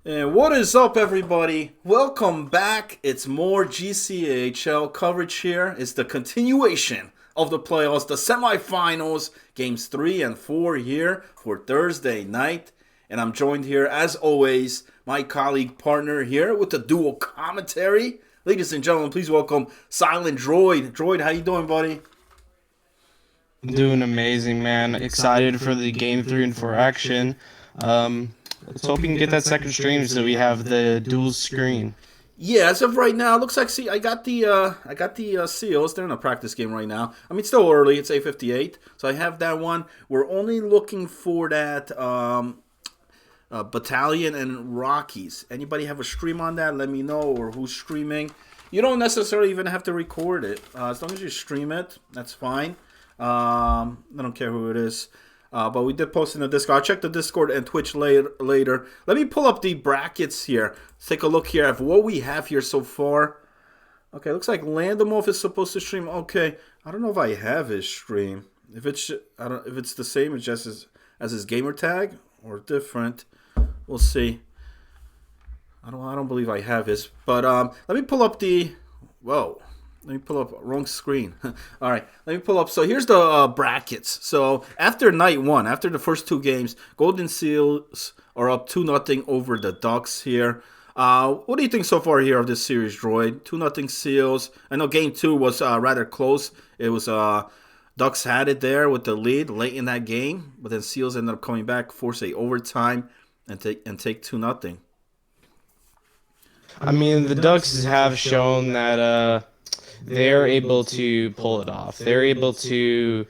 And what is up, everybody? Welcome back. It's more GCHL coverage here. It's the continuation of the playoffs, the semifinals, games 3 and 4 here for Thursday night. And I'm joined here, as always, my colleague partner here with the dual commentary. Ladies and gentlemen, please welcome Silent Droid. Droid, how you doing, buddy? I'm doing amazing, man. Excited for the game 3 and 4 action. Let's hope we can get that second stream so we have the dual screen. Yeah, as of right now, it looks like I got the Seals. They're in a practice game right now. I mean, it's still early. It's 8:58, so I have that one. We're only looking for that Battalion and Rockies. Anybody have a stream on that? Let me know, or who's streaming. You don't necessarily even have to record it. As long as you stream it, that's fine. I don't care who it is. But we did post in the Discord. I'll check the Discord and Twitch later. Let me pull up the brackets here. Let's take a look here at what we have here so far. Okay, looks like Landemov is supposed to stream. Okay, I don't know if I have his stream. If it's if it's the same as just as his gamer tag or different. We'll see. I don't believe I have his. But let me pull up the. Whoa. Let me pull up wrong screen. All right, let me pull up. So here's the brackets. So after night one, after the first two games, Golden Seals are up 2-0 over the Ducks here. What do you think so far here of this series, Droid? 2-0 Seals. I know game two was rather close. It was Ducks had it there with the lead late in that game, but then Seals ended up coming back, force a overtime, and take 2-0. I mean, the Ducks have shown that they're able to pull it off. They're able to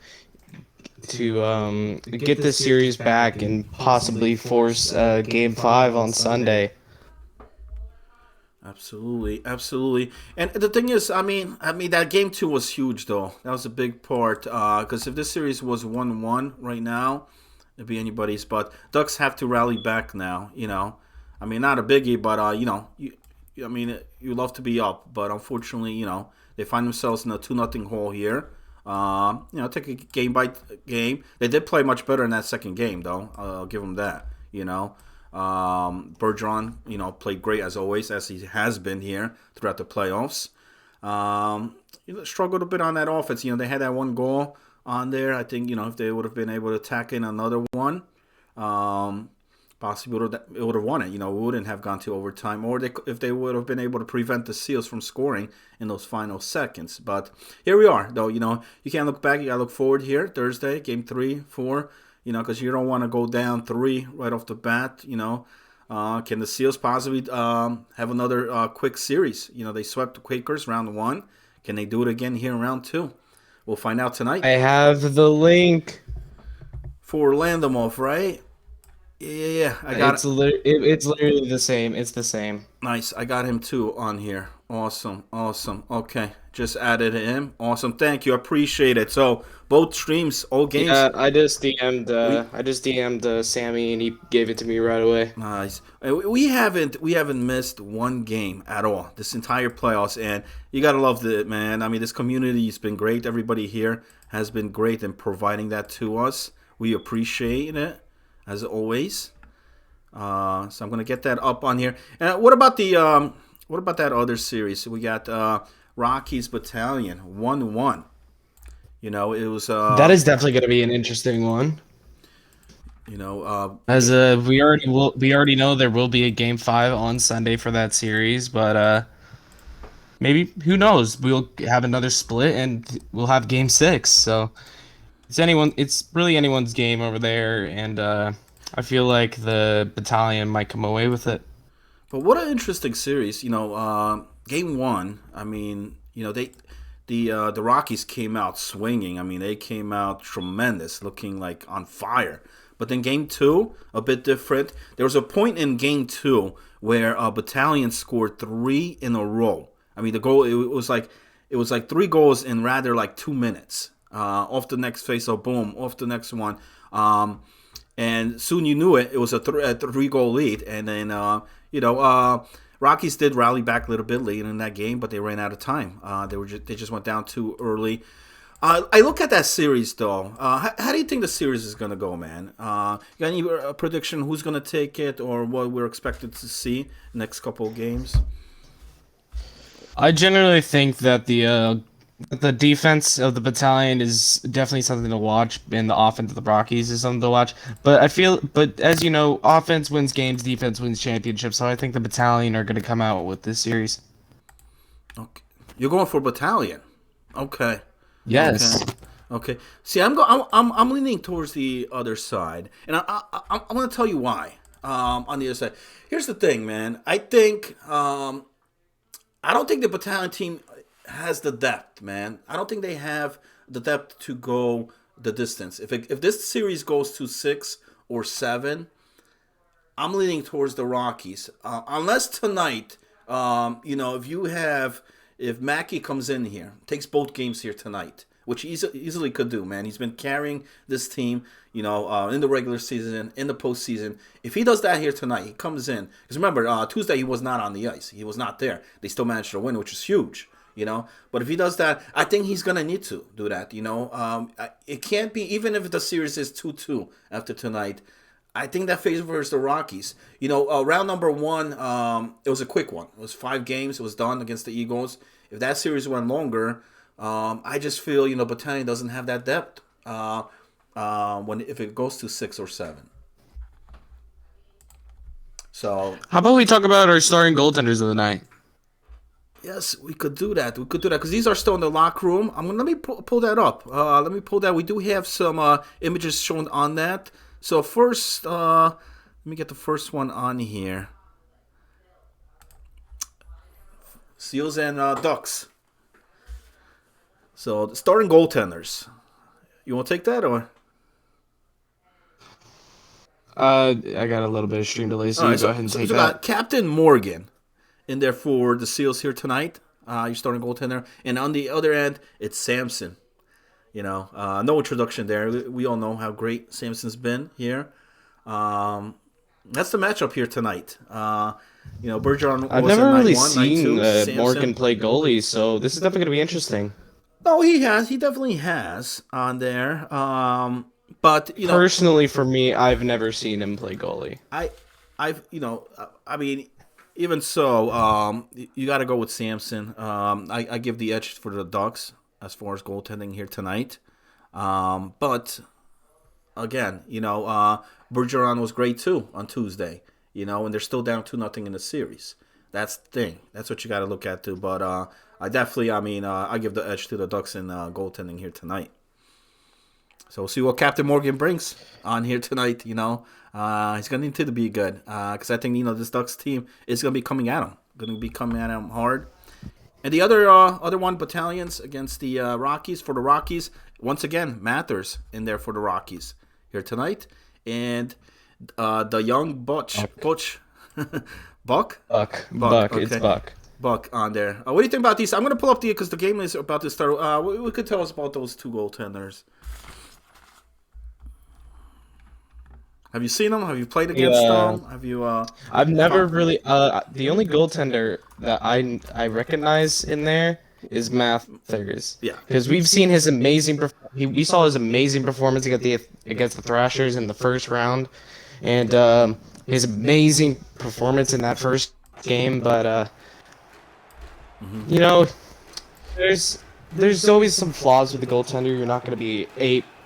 get this series back and possibly force Game 5 on Sunday. Absolutely, absolutely. And the thing is, I mean that game two was huge though. That was a big part. Because if this series was 1-1 right now, it'd be anybody's. But Ducks have to rally back now. I mean, not a biggie, but you love to be up, but unfortunately, they find themselves in a 2-0 hole here. Take a game by game. They did play much better in that second game, though. I'll give them that. Bergeron, played great as always, as he has been here throughout the playoffs. Struggled a bit on that offense. They had that one goal on there. I think if they would have been able to tack in another one, possibly it would have won it. We wouldn't have gone to overtime, or if they would have been able to prevent the Seals from scoring in those final seconds. But here we are, though. You can't look back. You got to look forward here. Thursday, game 3, 4. Because you don't want to go down 3 right off the bat. Can the Seals possibly have another quick series? They swept the Quakers round 1. Can they do it again here in round 2? We'll find out tonight. I have the link For Landemov, right? Yeah. I got it's literally the same. It's the same. Nice. I got him too on here. Awesome. Okay. Just added him. Awesome. Thank you. I appreciate it. So both streams, all games. Yeah, I just DM'd Sammy and he gave it to me right away. Nice. We haven't missed one game at all this entire playoffs, and you gotta love it, man. I mean, this community has been great. Everybody here has been great in providing that to us. We appreciate it as always. So I'm gonna get that up on here. And what about that other series? We got Rockies Battalion 1-1. It was That is definitely going to be an interesting one. As we already know there will be a game 5 on Sunday for that series, but maybe who knows? We'll have another split and we'll have game 6. So it's really anyone's game over there, and I feel like the Battalion might come away with it. But what an interesting series. Game 1. I mean, the Rockies came out swinging. I mean, they came out tremendous, looking like on fire. But then game 2, a bit different. There was a point in game 2 where a Battalion scored 3 in a row. I mean, the goal it was like 3 goals in rather like 2 minutes. Off the next face-off, boom, off the next one. And soon you knew it. It was a 3-goal lead, and then Rockies did rally back a little bit late in that game, but they ran out of time. They just went down too early. I look at that series though. How do you think the series is gonna go, man? You got any prediction who's gonna take it or what we're expected to see next couple of games? I generally think that the defense of the battalion is definitely something to watch, and the offense of the Rockies is something to watch. But as you know, offense wins games, defense wins championships. So I think the battalion are going to come out with this series. Okay, you're going for Battalion. Okay, okay, Yes. okay. See, I'm leaning towards the other side, and I'm gonna tell you why. On the other side, here's the thing, man. I don't think the Battalion team has the depth, man. I don't think they have the depth to go the distance. If this series goes to 6 or 7, I'm leaning towards the Rockies. Unless tonight, if Mackey comes in here, takes both games here tonight, which he easily could do, man. He's been carrying this team, in the regular season, in the postseason. If he does that here tonight, he comes in. Because remember, Tuesday he was not on the ice. He was not there. They still managed to win, which is huge. But if he does that, I think he's gonna need to do that. It can't be, even if the series is 2-2 after tonight. I think that favors the Rockies. Round number one, it was a quick one. It was 5 games. It was done against the Eagles. If that series went longer, I just feel Battalion doesn't have that depth. If it goes to 6 or 7. So How about we talk about our starting goaltenders of the night? yes, we could do that. We could do that because these are still in the locker room. Let me pull that up. Let me pull that. We do have some images shown on that. So first, let me get the first one on here. Seals and Ducks. So the starting goaltenders. You want to take that or? I got a little bit of stream delay, so All you right, go ahead and take we that. got Captain Morgan in there for the Seals here tonight. Your starting goaltender, and on the other end, it's Samson. No introduction there. We all know how great Samson's been here. That's the matchup here tonight. Bergeron I've was never in night really one, night seen two. Samson. Morgan play goalie, so this is definitely going to be interesting. No, he has. He definitely has on there. But Personally, for me, I've never seen him play goalie. I mean, even so, you got to go with Samson. I give the edge for the Ducks as far as goaltending here tonight. But again, Bergeron was great too on Tuesday. And they're still down 2-0 in the series. That's the thing. That's what you got to look at too. But I give the edge to the Ducks in goaltending here tonight. So we'll see what Captain Morgan brings on here tonight. He's going to need to be good because I think this Ducks team is going to be coming at him. Hard. And the other one, Battalions against the Rockies. For the Rockies, once again, Mathers in there for the Rockies here tonight. And the young Butch. Buck? Buck. Okay. It's Buck. Buck on there. What do you think about these? I'm going to pull up because the game is about to start. What could tell us about those two goaltenders? Have you seen them? Have you played against them? Have you? I've never really. The only goaltender that I recognize in there is Mathers. Yeah. Because we've seen his amazing. We saw his amazing performance against the Thrashers in the first round, and his amazing performance in that first game. But there's always some flaws with the goaltender. You're not going to be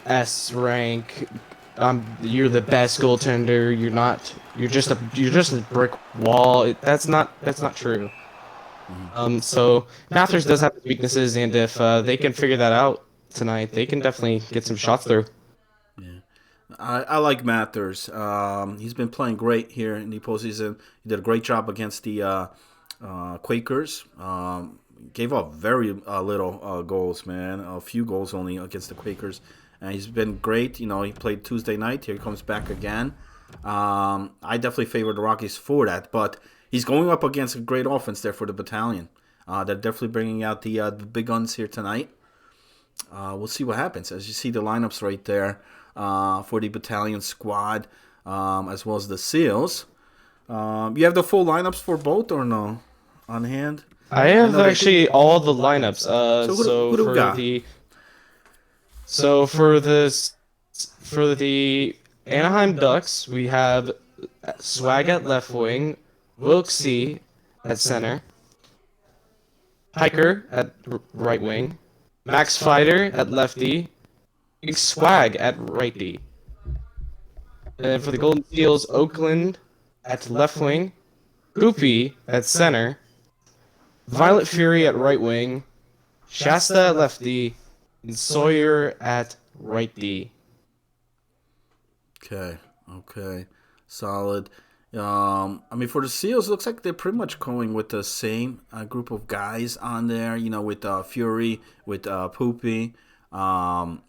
8S rank. You're the best goaltender. You're not. You're just a brick wall. That's not true. So Mathers does have weaknesses, and if they can figure that out tonight, they can definitely get some shots through. Yeah, I like Mathers. He's been playing great here in the postseason. He did a great job against the Quakers. Gave up very little goals, man. A few goals only against the Quakers. And he's been great. He played Tuesday night. Here he comes back again. I definitely favor the Rockies for that. But he's going up against a great offense there for the Battalion. They're definitely bringing out the big guns here tonight. We'll see what happens. As you see the lineups right there for the Battalion squad, as well as the SEALs. You have the full lineups for both or no on hand? I have actually all the lineups. Who do we got? So for the Anaheim Ducks, we have Swag at left wing, Wilksy at center, Hiker at right wing, Max Fighter at lefty, Big Swag at right D. And then for the Golden Seals, Oakland at left wing, Hoopy at center, Violet Fury at right wing, Shasta at left D, and Sawyer at right D. Okay. Okay. Solid. I mean, for the Seals, looks like they're pretty much going with the same group of guys on there. You know, with Fury, with Poopy. Putting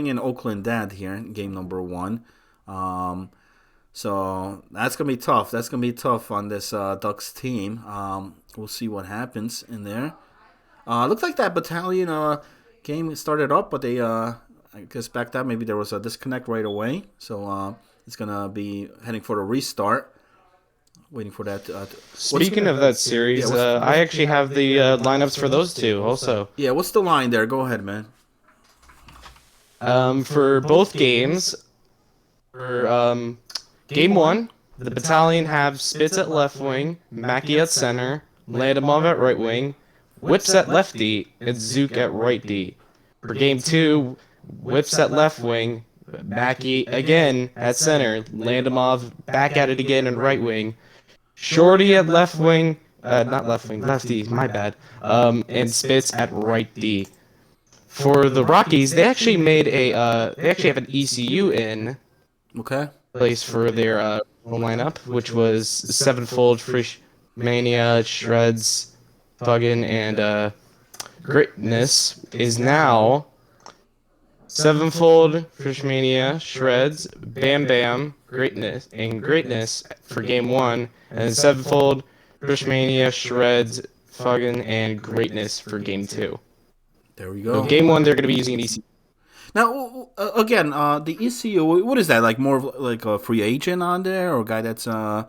in Oakland Dad here in game number 1. So that's gonna be tough. That's gonna be tough on this Ducks team. We'll see what happens in there. Looks like that battalion game started up, but they I guess backed out. Maybe there was a disconnect right away. So it's gonna be heading for the restart. Waiting for that. Speaking of that series, I actually have the lineups for those two also. Yeah, what's the line there? Go ahead, man. For both games, for game 1, the battalion have Spitz at left wing, Mackey at center, Landamov at right wing, Whips at left D, and Zook at right D. For game 2, Whips at left wing, Mackey again at center, Landamov back at it again in right wing, Shorty at left wing, not left wing, lefty, my bad, and Spitz at right D. For the Rockies, they actually have an ECU in Okay. place for their lineup, which was Sevenfold, Frisch Mania, Shreds, Thuggin, and Greatness is now Sevenfold, Frisch Mania, Shreds, Bam Bam, Greatness for game 1, and Sevenfold, Frisch Mania, Shreds, Thuggin, and Greatness for game 2. There we go. So game 1, they're going to be using an ECU. Now, again, the ECU, what is that? Like more of like a free agent on there, or a guy that's like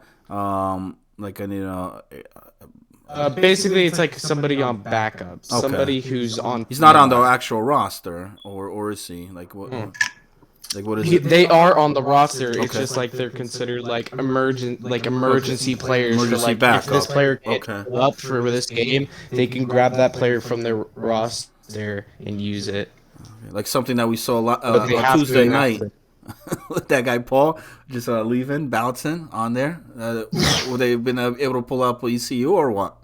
an Basically, it's like somebody on backup, somebody who's on. He's not on the actual roster, or is he? Like what? Like what is it? They are on the roster. It's just like they're considered like emergency players. Emergency for like backup. if this player can't go up for this game, they can grab that player from their roster and use it. Like something that we saw But they on have to Tuesday announce night. it. With that guy Paul just leaving, bouncing on there. Would they been able to pull up ECU or what?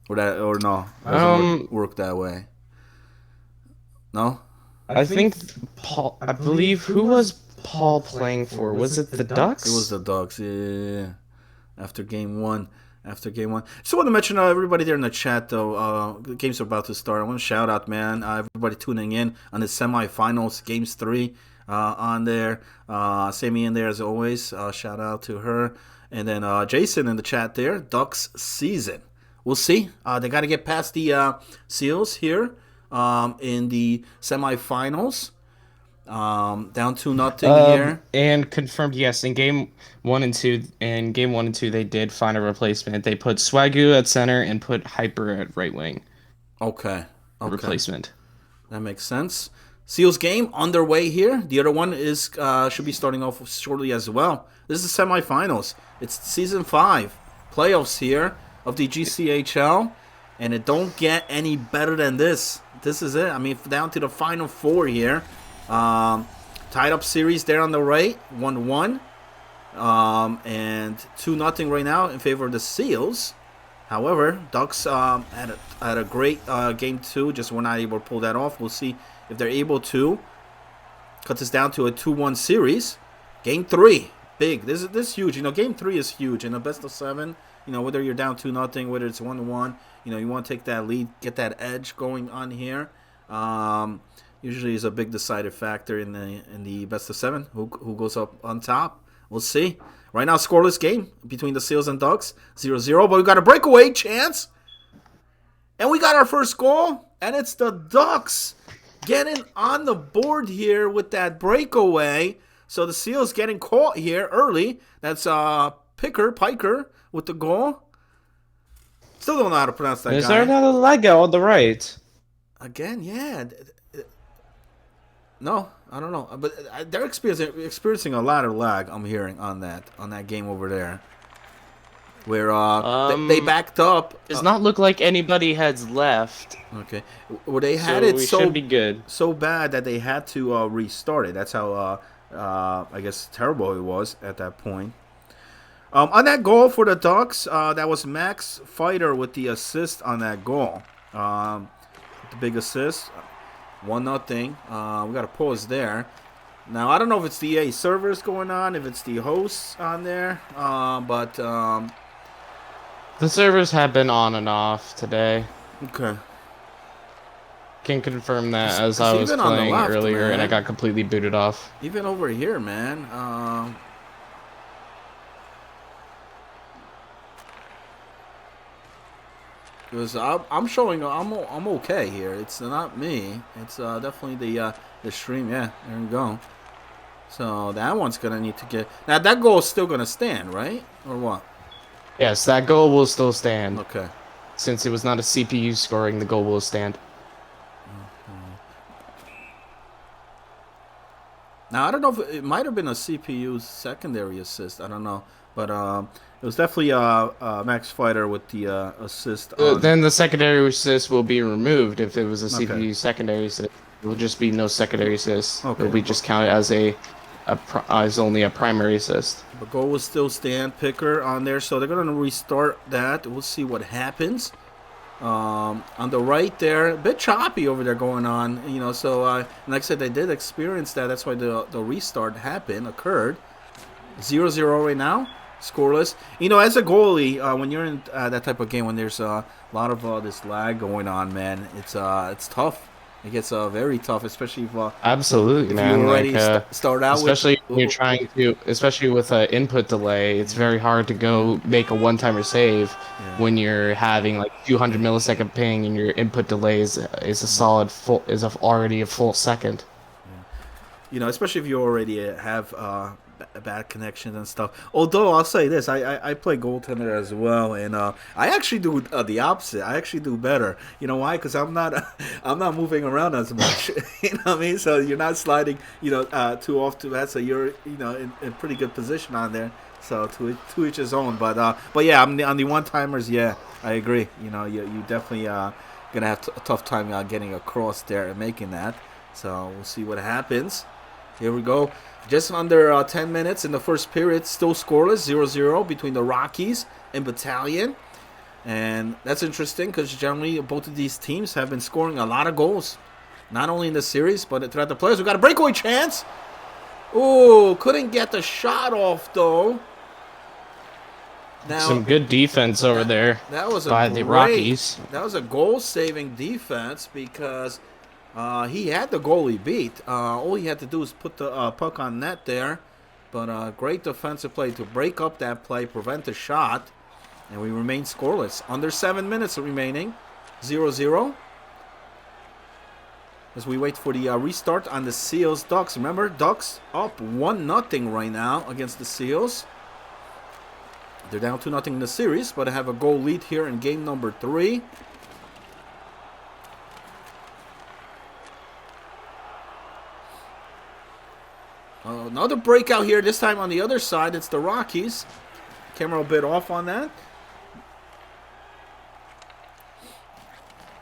Or no? Doesn't work that way. No. I think Paul. I believe who was Paul playing for? Was it the Ducks? It was the Ducks. Yeah. After game 1. Just want to mention everybody there in the chat, though. The games are about to start. I want to shout out, man, everybody tuning in on the semifinals, games 3 on there. Sammy in there as always. Shout out to her. And then Jason in the chat there. Ducks season. We'll see. They got to get past the Seals here in the semifinals. Down 2-0 here. And confirmed, yes, in game 1 and 2, they did find a replacement. They put Swagoo at center and put Hyper at right wing. Okay. Replacement. That makes sense. Seals game underway here. The other one is should be starting off shortly as well. This is the semifinals. It's season 5 playoffs here of the GCHL, and it don't get any better than this. This is it. I mean, down to the final 4 here. Tied up series there on the right, 1-1, and 2-0 right now in favor of the Seals. However, Ducks had a great game 2, just were not able to pull that off. We'll see if they're able to cut this down to a 2-1 series. Game 3, big. This is huge. You know, game 3 is huge. In a best of 7, you know, whether you're down 2-0, whether it's 1-1, you know, you want to take that lead, get that edge going on here. Usually is a big decided factor in the best of 7. Who goes up on top? We'll see. Right now, scoreless game between the Seals and Ducks, 0-0. But we got a breakaway chance, and we got our first goal, and it's the Ducks getting on the board here with that breakaway. So the Seals getting caught here early. That's Piker with the goal. Still don't know how to pronounce that guy. Is there another leg out on the right? Again, yeah. No, I don't know. But they're experiencing a lot of lag. I'm hearing on that game over there, where they backed up. Does not look like anybody has left, Okay, where they had so it we should be good. so bad that they had to restart it. That's how I guess terrible it was at that point. On that goal for the Ducks, that was Max Fighter with the assist on that goal. The big assist, 1-0. We got a pause there. Now I don't know if it's the EA servers going on, if it's the hosts on there, but The servers have been on and off today. okay. Can confirm that as 'Cause I was even on the playing left, earlier and I man. got completely booted off. Even over here, man. Because I'm showing I'm okay here. It's not me. It's definitely the stream. Yeah, there we go. So that one's gonna need to get now. That goal is still gonna stand, right? Or what? Yes, that goal will still stand. Okay. Since it was not a CPU scoring, the goal will stand. Now I don't know if it might have been a CPU secondary assist. I don't know, but it was definitely Max Fighter with the assist. Then the secondary assist will be removed if it was a Okay. CPU secondary assist. It will just be no secondary assist. Okay. It will be just counted as as only a primary assist. The goal will still stand, Picker on there, so they're gonna restart that. We'll see what happens. On the right there, a bit choppy over there going on, so like I said, they did experience that. That's why the restart occurred. 0-0 right now, scoreless. As a goalie, when you're in that type of game, when there's a lot of this lag going on, man, it's tough. It gets very tough, especially if Absolutely, man. you already Like, start out especially with, when you're trying to, especially with input delay, it's very hard to go make a one-timer save when you're having like 200 millisecond ping and your input delay is a solid already a full second. especially if you already have bad connections and stuff. Although I'll say this, I play goaltender as well, and I actually do the opposite. I actually do better. You know why? Because I'm not I'm not moving around as much. You know what I mean? So you're not sliding too off to that. So you're in pretty good position on there. So to each his own. But yeah, on the one timers. Yeah, I agree. You definitely gonna have a tough time getting across there and making that. So we'll see what happens. Here we go. Just under 10 minutes in the first period. Still scoreless, 0-0 between the Rockies and Battalion. And that's interesting because generally both of these teams have been scoring a lot of goals. Not only in the series, but throughout the playoffs. We got a breakaway chance. Oh, couldn't get the shot off, though. Now, Some good defense over there that was by the Rockies. That was a goal-saving defense because he had the goalie beat. All he had to do was put the puck on net there. But great defensive play to break up that play, prevent the shot. And we remain scoreless. Under 7 minutes remaining. 0-0. As we wait for the restart on the Seals Ducks. Remember, Ducks up 1-0 right now against the Seals. They're down 2-0 in the series, but have a goal lead here in game number 3. Another breakout here, this time on the other side. It's the Rockies. Camera a bit off on that.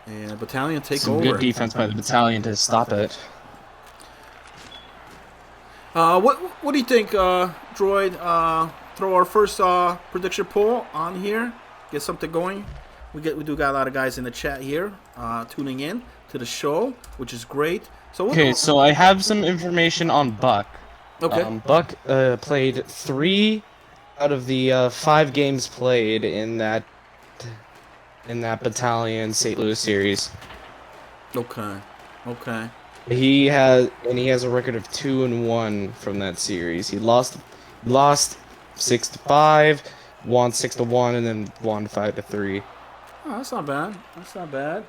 And Battalion take Some over. good defense by the Battalion to stop it. What do you think, Droid? Throw our first prediction poll on here. Get something going. We do got a lot of guys in the chat here tuning in to the show, which is great. Okay, so I have some information on Buck. Okay. Buck played 3 out of the 5 games played in that Battalion St. Louis series. Okay. He has a record of 2-1 from that series. He lost 6-5, won 6-1, and then won 5-3. Oh, that's not bad.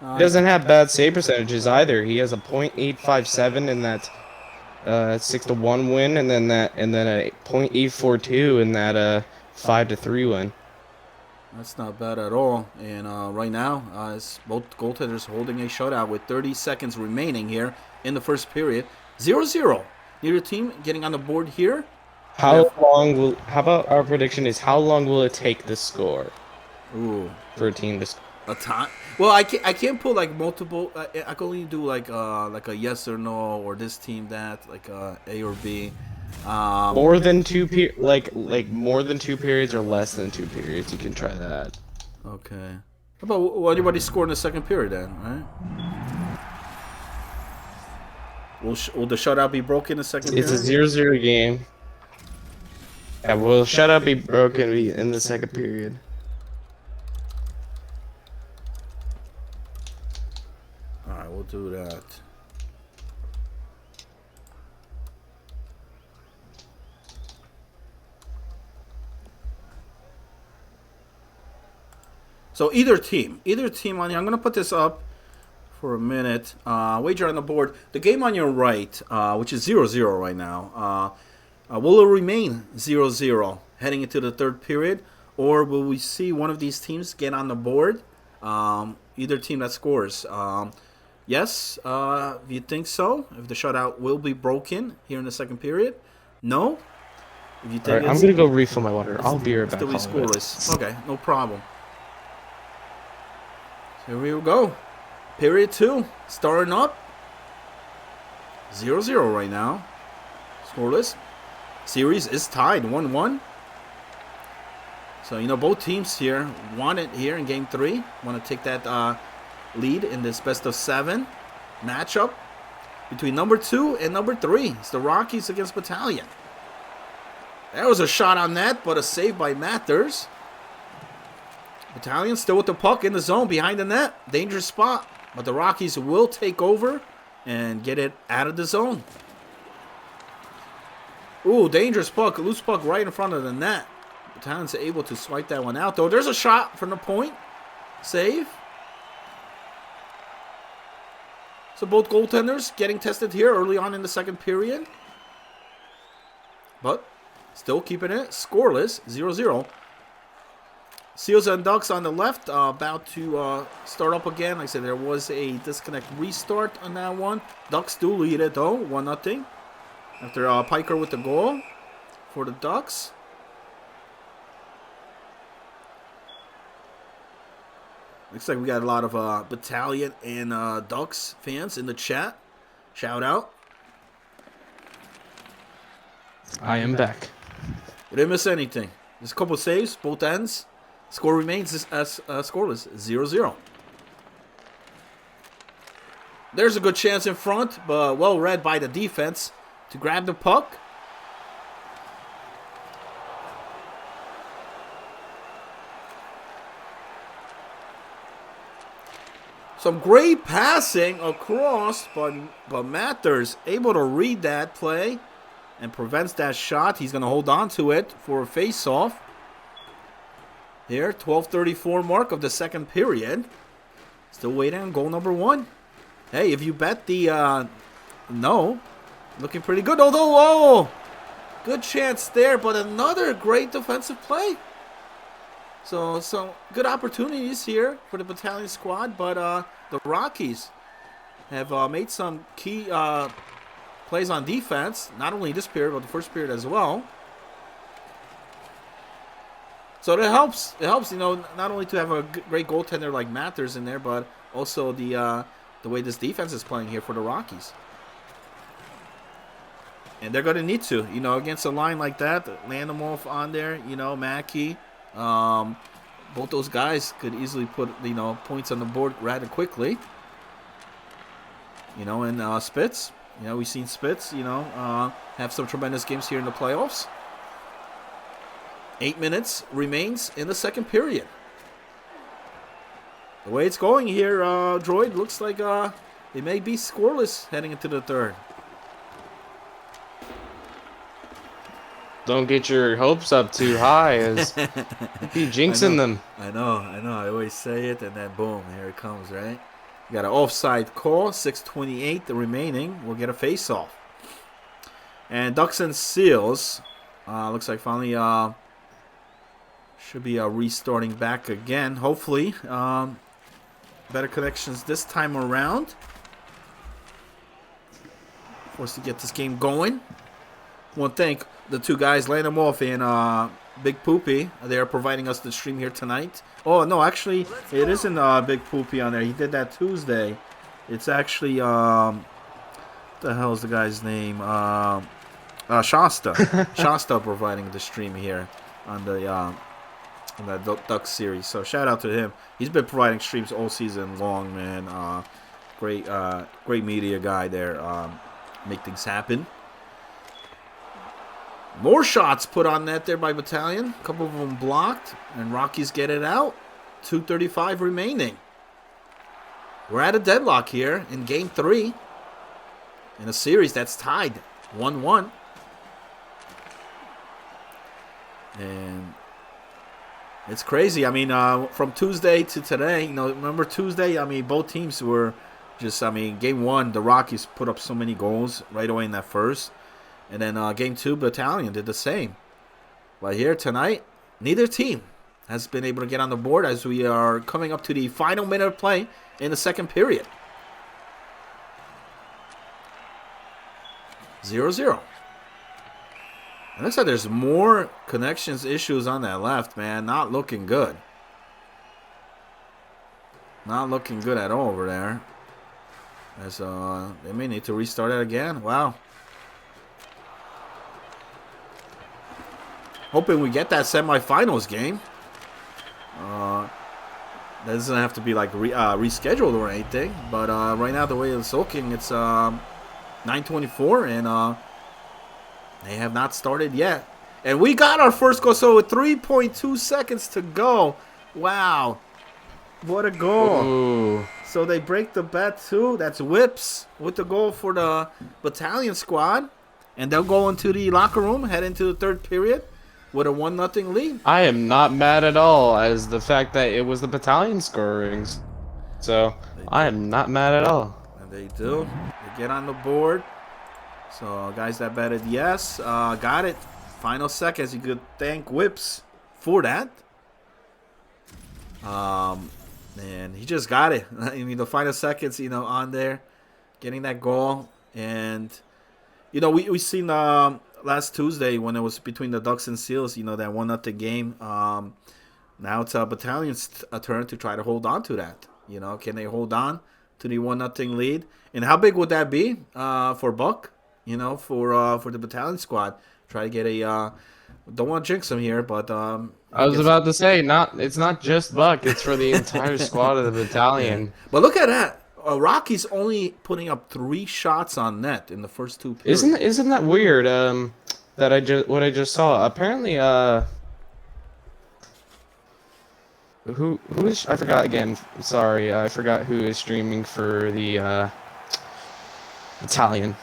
He doesn't have bad save percentages either. He has a .857 in that 6-1 win, and then a .842 in that 5-3 win. That's not bad at all. And right now, it's both goaltenders holding a shutout with 30 seconds remaining here in the first period. 0-0. Neither team getting on the board here. How about our prediction is how long will it take the score Ooh, for a team to score? a time. Well, I can't pull like multiple. I can only do like a yes or no or this team that like A or B. More than more than 2 periods or less than 2 periods. You can try that. Okay. How about will anybody score in the second period then? Right. Will the shutout be broken in the second It's period? a 0-0 game. Yeah, will shutout be broken in the second period? All right, we'll do that. So either team on here. I'm gonna put this up for a minute. Wager on the board. The game on your right, which is 0-0 right now. Will it remain 0-0 heading into the third period, or will we see one of these teams get on the board? Either team that scores. Yes, if you think so, if the shutout will be broken here in the second period. No, if you think Alright, I'm gonna go refill my water. I'll be right back. still be scoreless. Okay, no problem. Here we go. Period 2 starting up. 0-0 right now. Scoreless. Series is tied 1-1. So, both teams here want it here in Game 3. Want to take that lead in this best-of-7 matchup between number 2 and number 3. It's the Rockies against Battalion. That was a shot on net, but a save by Mathers. Battalion still with the puck in the zone behind the net. Dangerous spot. But the Rockies will take over and get it out of the zone. Ooh, dangerous puck. Loose puck right in front of the net. Battalion's able to swipe that one out, though. There's a shot from the point. Save. So both goaltenders getting tested here early on in the second period. But still keeping it scoreless. 0-0. Seals and Ducks on the left, about to start up again. Like I said, there was a disconnect restart on that one. Ducks do lead it, though, 1-0. After Piker with the goal for the Ducks. Looks like we got a lot of Battalion and Ducks fans in the chat. Shout out. I am back. We didn't miss anything. There's a couple of saves, both ends. Score remains as scoreless, 0-0. There's a good chance in front, but well read by the defense to grab the puck. Some great passing across, but Mathers able to read that play and prevents that shot. He's going to hold on to it for a face-off. Here, 12:34 mark of the second period. Still waiting on goal number 1. Hey, if you bet the no, looking pretty good. Although, good chance there, but another great defensive play. So some good opportunities here for the Battalion squad, but the Rockies have made some key plays on defense. Not only this period, but the first period as well. So that helps. It helps, not only to have a great goaltender like Mathers in there, but also the way this defense is playing here for the Rockies. And they're going to need to, against a line like that, land them off on there, Mackey. Both those guys could easily put, points on the board rather quickly. And Spitz, we've seen Spitz, have some tremendous games here in the playoffs. 8 minutes remains in the second period. The way it's going here, Droid, looks like it may be scoreless heading into the third. Don't get your hopes up too high, as be jinxing them. I know. I always say it, and then boom, here it comes, right? You got an offside call, 6:28 the remaining. We'll get a face-off. And Ducks and Seals, looks like finally Should be restarting back again, hopefully. Better connections this time around. Forced to get this game going. Want to thank the two guys, Landamoff and Big Poopy. They are providing us the stream here tonight. Oh, no, actually, it isn't Big Poopy on there. He did that Tuesday. It's actually, what the hell is the guy's name? Shasta. Shasta providing the stream here on the Duck series. So shout out to him. He's been providing streams all season long, man. Great media guy there. Make things happen. More shots put on net there by Battalion. A couple of them blocked. And Rockies get it out. 2:35 remaining. We're at a deadlock here in Game 3. In a series that's tied 1-1. And it's crazy. I mean, from Tuesday to today, remember Tuesday? I mean, both teams were just, Game 1, the Rockies put up so many goals right away in that first. And then Game 2, Battalion did the same. But here tonight, neither team has been able to get on the board as we are coming up to the final minute of play in the second period. 0-0. It looks like there's more connections issues on that left, man. Not looking good. Not looking good at all over there. As they may need to restart it again. Wow. Hoping we get that semifinals game. That doesn't have to be like rescheduled or anything. But right now, the way it's looking, it's 9:24 and they have not started yet. And we got our first goal. So with 3.2 seconds to go. Wow. What a goal. Ooh. So they break the bet too. That's Whips with the goal for the Battalion squad. And they'll go into the locker room, head into the third period with a 1-0 lead. I am not mad at all as the fact that it was the Battalion scoring. So I am not mad at all. And they do. They get on the board. So guys that betted yes, got it. Final seconds. You could thank Whips for that. And he just got it. I mean, the final seconds, on there, getting that goal. And, we seen last Tuesday when it was between the Ducks and Seals, that 1-0 game. Now it's Battalion's turn to try to hold on to that. Can they hold on to the 1-0 lead? And how big would that be for Buck? For the Battalion squad. Try to get a don't want to jinx him here, but I was about to say it's not just Buck, it's for the entire squad of the Battalion. Yeah. But look at that. Rocky's only putting up 3 shots on net in the first 2 periods. Isn't that weird? That I just saw. Apparently, who is, I forgot again. Sorry, I forgot who is streaming for the Battalion.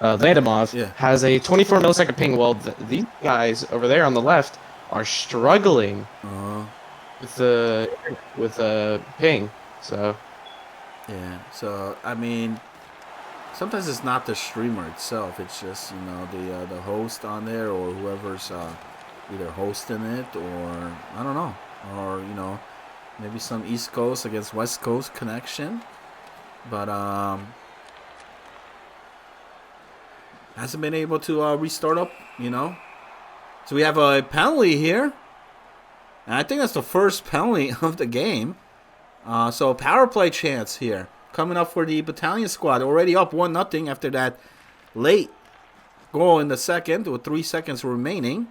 Landamov has a 24 millisecond ping. Well, these guys over there on the left are struggling with the ping. So yeah. So I mean, sometimes it's not the streamer itself. It's just the host on there or whoever's either hosting it or I don't know, or maybe some East Coast against West Coast connection, but hasn't been able to restart up, So we have a penalty here. And I think that's the first penalty of the game. So a power play chance here. Coming up for the Battalion squad. Already up 1-0 after that late goal in the second with 3 seconds remaining.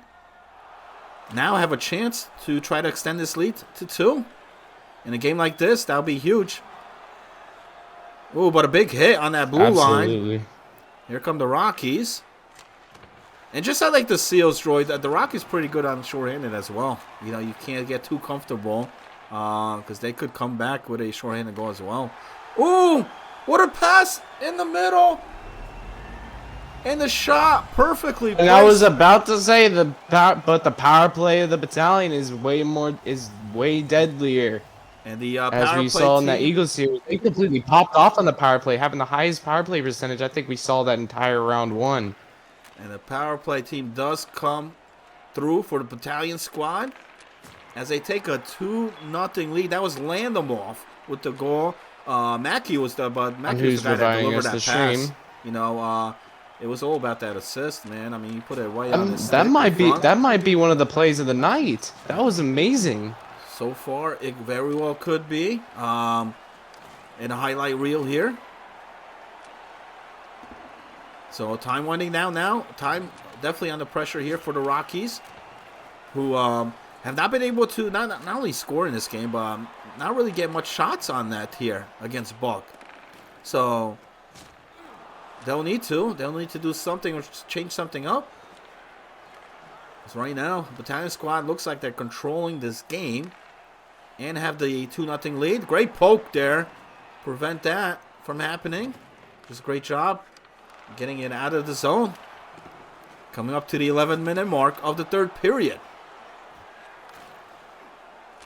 Now have a chance to try to extend this lead to 2. In a game like this, that'll be huge. Ooh, but a big hit on that blue line. Here come the Rockies. And just like the Seals, Troy, the Rockies pretty good on shorthanded as well. You can't get too comfortable because they could come back with a shorthanded goal as well. Ooh, what a pass in the middle. And the shot perfectly placed. And I was about to say but the power play of the Battalion is way deadlier. And the as we saw in that Eagles series, they completely popped off on the power play, having the highest power play percentage. I think we saw that entire round 1. And the power play team does come through for the Battalion squad. as they take a 2-0 lead. That was Landamoff with the goal. Mackey was the guy that delivered that pass. You know, it was all about that assist, man. I mean, you put it right on his stick. That might be one of the plays of the night. That was amazing. So far, it very well could be. In a highlight reel here. So time winding down now. Time definitely under pressure here for the Rockies, who have not been able to not only score in this game, but not really get much shots on that here against Buck. So they'll need to do something or change something up. Because right now, Battalion Squad looks like they're controlling this game and have the 2-0 lead. Great poke there. Prevent that from happening. Just a great job getting it out of the zone. Coming up to the 11-minute mark of the third period.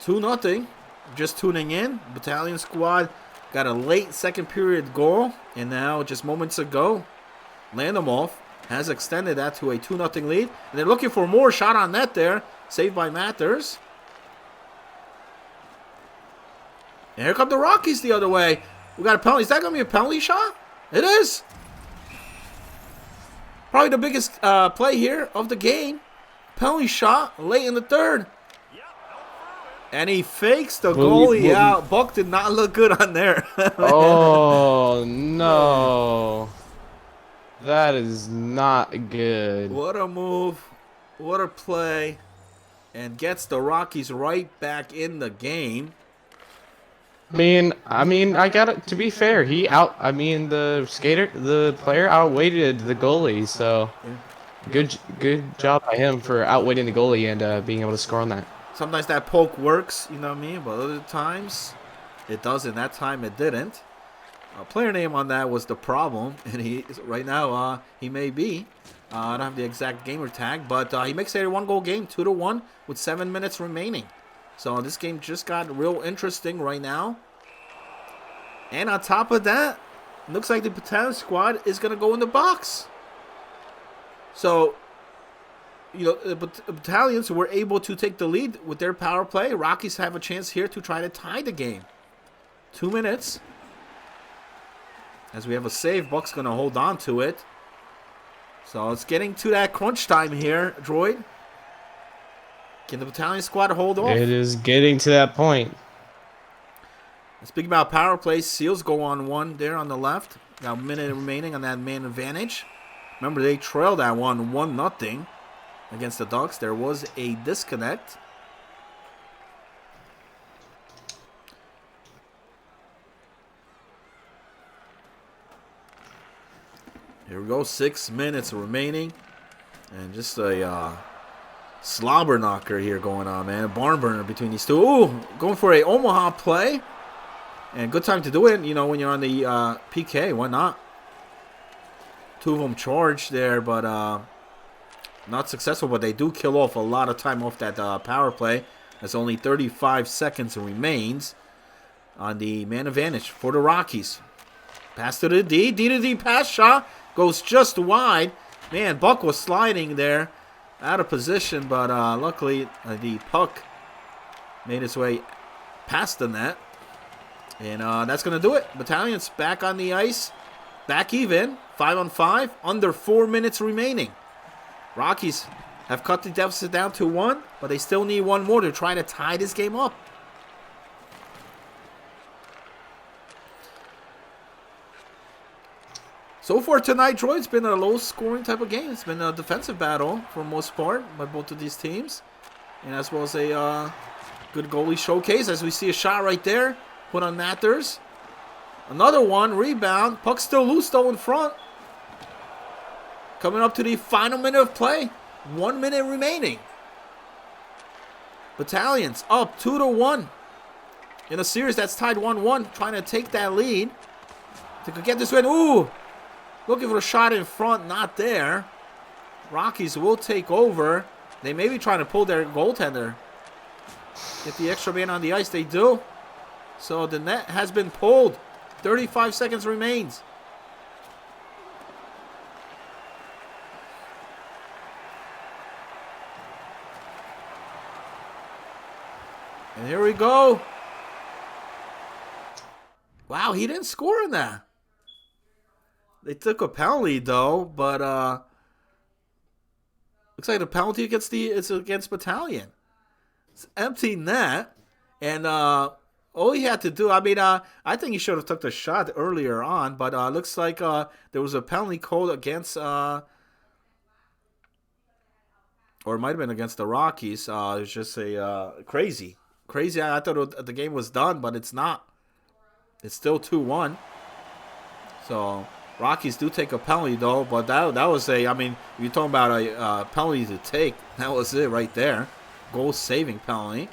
2-0. Just tuning in. Battalion Squad got a late second period goal. And now, just moments ago, Landamoff has extended that to a 2-0 lead. And they're looking for more. Shot on net there. Saved by Mathers. And here come the Rockies the other way. We got a penalty. Is that going to be a penalty shot? It is. Probably the biggest play here of the game. Penalty shot late in the third. And he fakes the goalie out. Buck did not look good on there. Oh, no. That is not good. What a move. What a play. And gets the Rockies right back in the game. I mean, I got it. To be fair, the player outweighted the goalie, so good job by him for outweighting the goalie and being able to score on that. Sometimes that poke works, you know what I mean, but other times it doesn't. That time it didn't. Player name on that was the problem, and right now he may be. I don't have the exact gamer tag, but he makes it a 1-goal game, 2-1 with 7 minutes remaining. So this game just got real interesting right now. And on top of that, it looks like the Battalion Squad is going to go in the box. So, you know, the Battalions were able to take the lead with their power play. Rockies have a chance here to try to tie the game. 2 minutes. As we have a save, Buck's going to hold on to it. So it's getting to that crunch time here, Droid. Can the Battalion Squad hold off? It is getting to that point. Speaking about power plays, Seals go on one there on the left. Got a minute remaining on that man advantage. Remember, they trailed that 1-0 against the Ducks. There was a disconnect. Here we go, 6 minutes remaining. And just a slobber knocker here going on, man. A barn burner between these two. Ooh, going for a Omaha play. And good time to do it, you know, when you're on the PK. Why not? 2 of them charged there, but not successful. But they do kill off a lot of time off that power play. As only 35 seconds remains on the man advantage for the Rockies. Pass to the D. D to D pass shot. Goes just wide. Man, Buck was sliding there. Out of position, but luckily the puck made its way past the net. And that's going to do it. Battalion's back on the ice. Back even. 5-on-5. Under 4 minutes remaining. Rockies have cut the deficit down to 1, but they still need 1 more to try to tie this game up. So far tonight, Troy, it's been a low-scoring type of game. It's been a defensive battle for the most part by both of these teams. And as well as a good goalie showcase. As we see a shot right there. Put on Mathers. Another one. Rebound. Puck still loose though in front. Coming up to the final minute of play. 1 minute remaining. Battalions up 2-1. In a series that's tied 1-1. Trying to take that lead. They could get this win. Ooh. Looking for a shot in front. Not there. Rockies will take over. They may be trying to pull their goaltender. Get the extra man on the ice. They do. So the net has been pulled. 35 seconds remains. And here we go. Wow, he didn't score in that. They took a penalty though, but looks like the penalty it's against Battalion. It's empty net, and all he had to do, I mean, I think he should have took the shot earlier on, but looks like there was a penalty called against, or it might have been against the Rockies. It was just a crazy. I thought the game was done, but it's not. It's still 2-1. So Rockies do take a penalty though, but that was I mean, you're talking about a penalty to take. That was it right there. Goal saving penalty.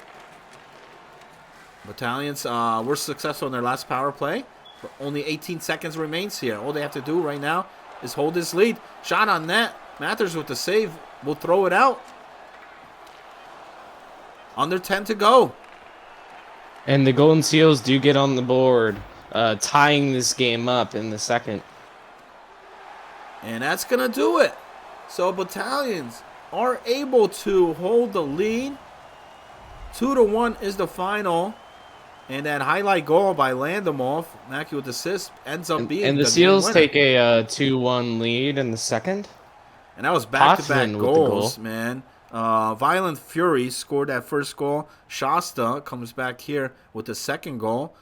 Battalions were successful in their last power play, but only 18 seconds remains here. All they have to do right now is hold this lead. Shot on net. Mathers with the save will throw it out. Under 10 to go. And the Golden Seals do get on the board, tying this game up in the second. And that's going to do it. So Battalions are able to hold the lead. 2-1 is the final. And that highlight goal by Landamoff, Mackey with assist, ends up being and the Seals take a 2-1 lead in the second. And that was back-to-back Hoffman goals, man. Violent Fury scored that first goal. Shasta comes back here with the second goal.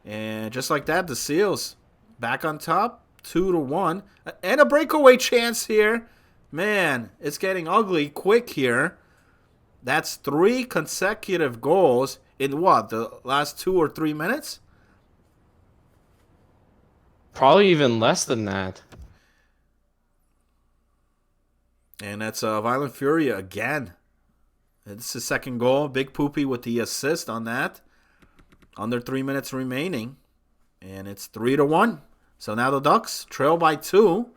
And just like that, the Seals back on top, 2-1. And a breakaway chance here. Man, it's getting ugly quick here. That's 3 consecutive goals in what, the last 2 or 3 minutes? Probably even less than that. And that's Violent Fury again. It's the second goal. Big Poopy with the assist on that. Under 3 minutes remaining. And it's 3-1. So now the Ducks trail by 2.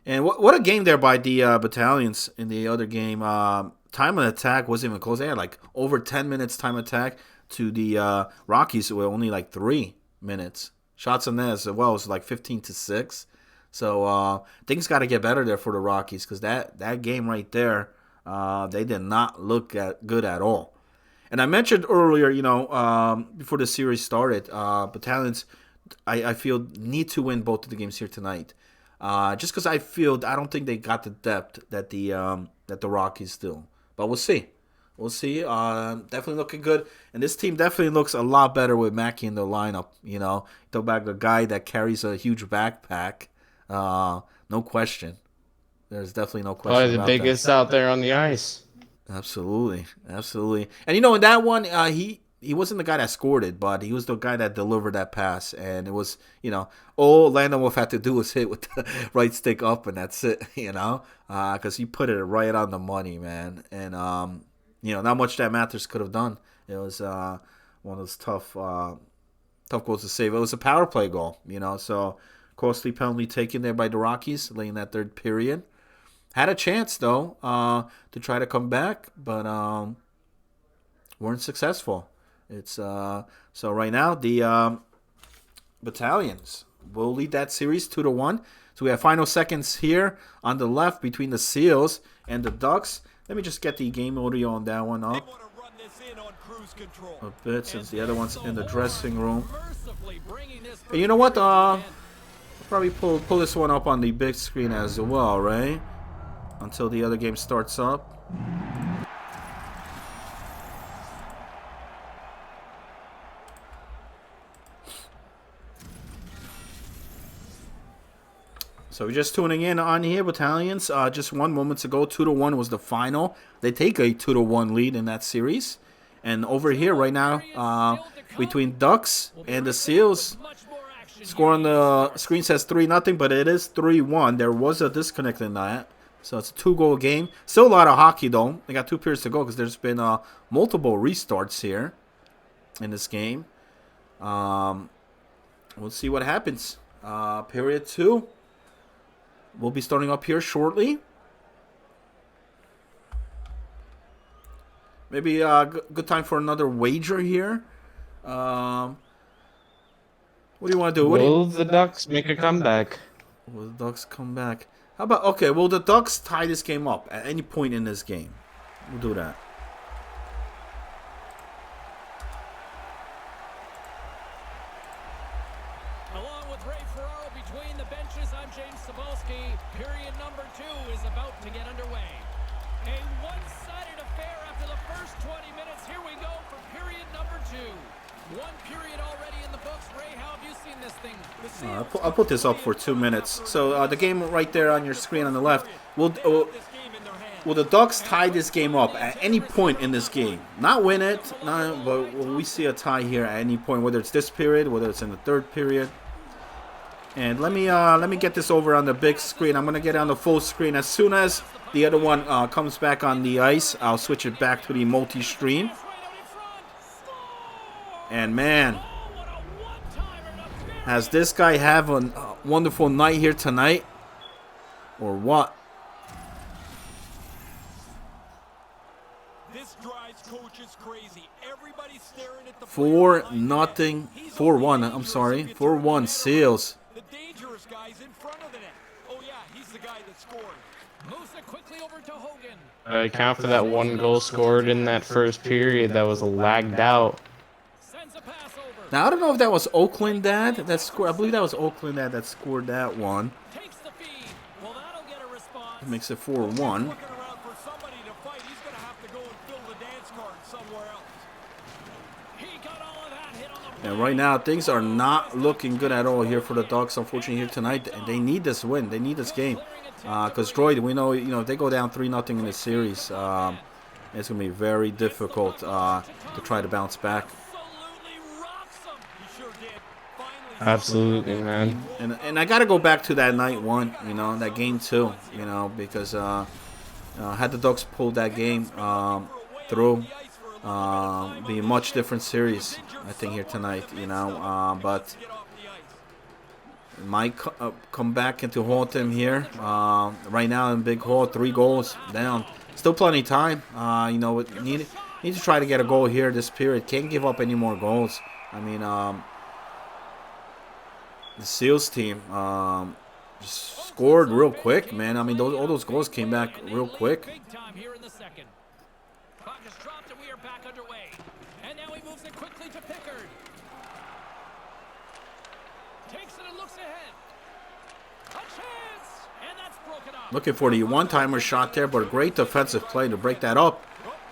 And what a game there by the Battalions in the other game. Time of attack wasn't even close. They had like over 10 minutes time attack to the Rockies who were only like 3 minutes. Shots on net as well was like 15-6. So things got to get better there for the Rockies because that game right there, they did not look good at all. And I mentioned earlier, before the series started, Battalions, I feel, need to win both of the games here tonight. Just because I don't think they got the depth that the Rockies do. But we'll see. We'll see. Definitely looking good. And this team definitely looks a lot better with Mackey in the lineup. Talk about a guy that carries a huge backpack. No question. There's definitely no question. Probably the biggest out there on the ice. Absolutely. And in that one, he wasn't the guy that scored it, but he was the guy that delivered that pass. And it was, all Landon Wolf had to do was hit with the right stick up, and that's it, because he put it right on the money, man. And, not much that Mathers could have done. It was one of those tough goals to save. It was a power play goal, so costly penalty taken there by the Rockies late in that third period. Had a chance, though, to try to come back, but weren't successful. It's so right now the Battalions will lead that series 2-1. So we have final seconds here on the left between the Seals and the Ducks. Let me just get the game audio on that one up a bit since the other one's in the dressing room. And you know what? I'll probably pull this one up on the big screen as well, right? Until the other game starts up. So we're just tuning in on here, Battalions. Just 1 moment ago, 2-1 was the final. They take a 2-1 lead in that series. And over here right now, between Ducks and the Seals, score on the screen says 3-0, but it is 3-1. There was a disconnect in that. So it's a 2-goal game. Still a lot of hockey, though. They got 2 periods to go because there's been multiple restarts here in this game. We'll see what happens. Period 2. We'll be starting up here shortly. Maybe a good time for another wager here. What do you want to do? Will the Ducks make a comeback? Will the Ducks come back? How about, okay, will the Ducks tie this game up at any point in this game? We'll do that. I'll put this up for 2 minutes. So the game right there on your screen on the left will the Ducks tie this game up at any point in this game? Not win it, but will we see a tie here at any point, whether it's this period, whether it's in the third period? And let me get this over on the big screen. I'm gonna get it on the full screen as soon as the other one comes back on the ice. I'll switch it back to the multi-stream. And man, has this guy have a wonderful night here tonight, or what? 4-0, 4-1. I'm sorry, 4-1 Seals. The dangerous guys in front of the net. Oh yeah, he's the guy that scored. Moves it quickly over to Hogan. I count for that one goal scored in that first period that was lagged out. Sends a pass over. Now I don't know if that was Oakland Dad that scored. I believe that was Oakland Dad that scored that one. Takes the feed. Well, that'll get a response. It makes it 4-1. Looking around for somebody to fight. He's going to have to go and fill the dance card somewhere else. He got all of that hit on the And right now, things are not looking good at all here for the Ducks, unfortunately, here tonight. And they need this win. They need this game. Because Droid, we know, if they go down 3-0 in this series, it's going to be very difficult to try to bounce back. absolutely rocks him. He sure did. Finally. Absolutely, man. And I got to go back to that night one, that game two, because had the Ducks pulled that game through, be a much different series, I think, here tonight, but it might come back into haunt them here. Right now in Big Hall, 3 goals down. Still plenty of time. Need to try to get a goal here this period. Can't give up any more goals. I mean, the Seals team just scored real quick, man. I mean, all those goals came back real quick. Big time here in the second. Puck is dropped and we are back underway. And now he moves it quickly to Pickard. Takes it and looks ahead. A chance! And that's broken up. Looking for the one-timer shot there, but a great defensive play to break that up.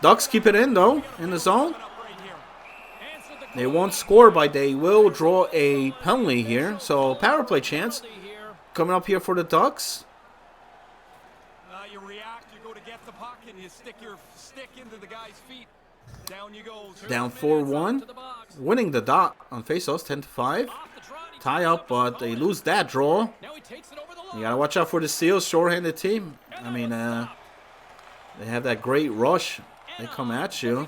Ducks keep it in, though, in the zone. They won't score, but they will draw a penalty here. So, power play chance coming up here for the Ducks. You react, you go to get the puck, and you stick your stick into the guy's feet. Down you go. Down 4-1. Winning the dot on faceoffs, 10-5. Tie up, but they lose that draw. You got to watch out for the Seals, short-handed team. I mean, they have that great rush. They come at you.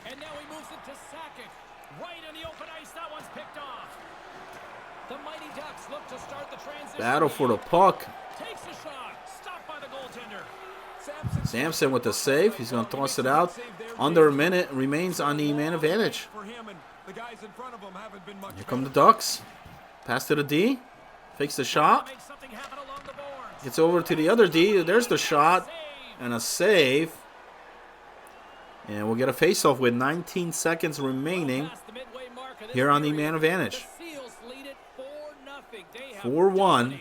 And now he moves it to Sakic. Right on the open ice. That one's picked off. The Mighty Ducks look to start the transition. Battle for the puck. Takes a shot. Stopped by the goaltender. Sampson with the save. He's going to toss it out. Under a minute. Remains on the man advantage. Here come the Ducks. Pass to the D. Fakes the shot. Gets over to the other D. There's the shot. And a save. And we'll get a face-off with 19 seconds remaining here on the man advantage. 4-1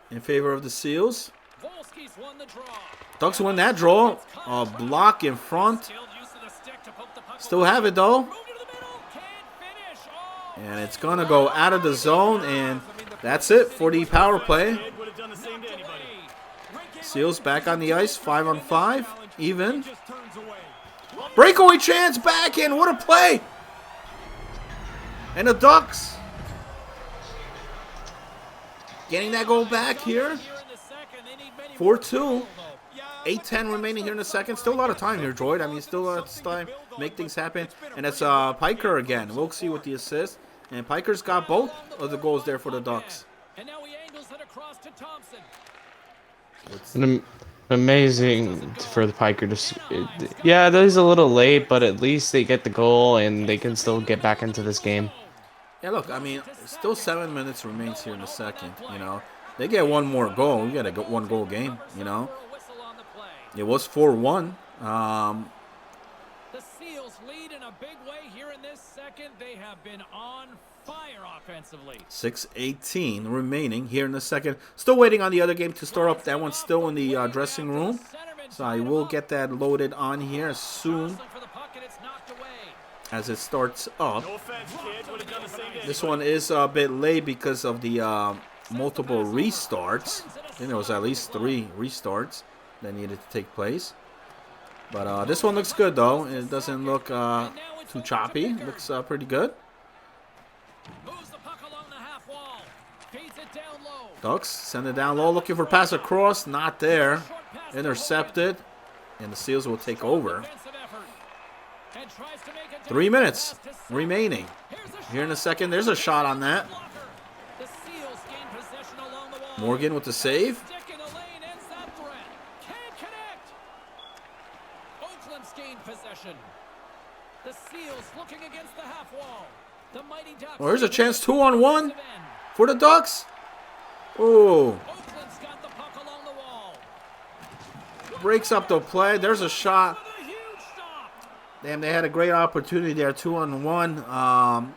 in favor of the Seals. Ducks win that draw. A block in front. Still have it, though. And it's going to go out of the zone. And that's it for the power play. Seals back on the ice, 5-on-5, even. Breakaway chance, back in. What a play. And the Ducks getting that goal back here. 4-2. 8:10 remaining here in the second. Still a lot of time here, Droid. I mean, still a lot of time to make things happen. And it's Piker again. We'll see with the assist. And Piker's got both of the goals there for the Ducks. And now he angles it across to Thompson. Amazing for the Piker to. Yeah, that is a little late, but at least they get the goal and they can still get back into this game. Yeah, look, I mean, still 7 minutes remains here in the second. They get one more goal. We got a one-goal game. It was 4-1. The Seals lead in a big way here in this second. They have been on fire offensively. 6:18 remaining here in the second. Still waiting on the other game to start up. That one's still in the dressing room. So I will get that loaded on here soon as it starts up. No offense, kid. Would have done the same to This anybody. one is a bit late because of the multiple restarts. I think there was at least 3 restarts that needed to take place. But this one looks good, though. It doesn't look too choppy. It looks pretty good. Moves the puck along the half wall. Feeds it down low. Ducks send it down low, looking for pass across. Not there. Intercepted. And the Seals will take over. Defensive effort. And tries to make it 3 down. minutes Pass to Sutton. remaining. Here's a Here in a shot. second, there's a shot on that. Blocker. The Seals gain possession along the wall. Morgan with the save. Stick in the lane ends that threat. Can't connect. Oakland's gained possession. The Seals looking against the half wall. The Mighty Ducks. Well, here's a chance 2-on-1 Defensive end. for the Ducks. Oh, Oakland's got the puck along the wall. breaks up the play. There's a shot. With a huge stop. Damn, they had a great opportunity there, 2-on-1.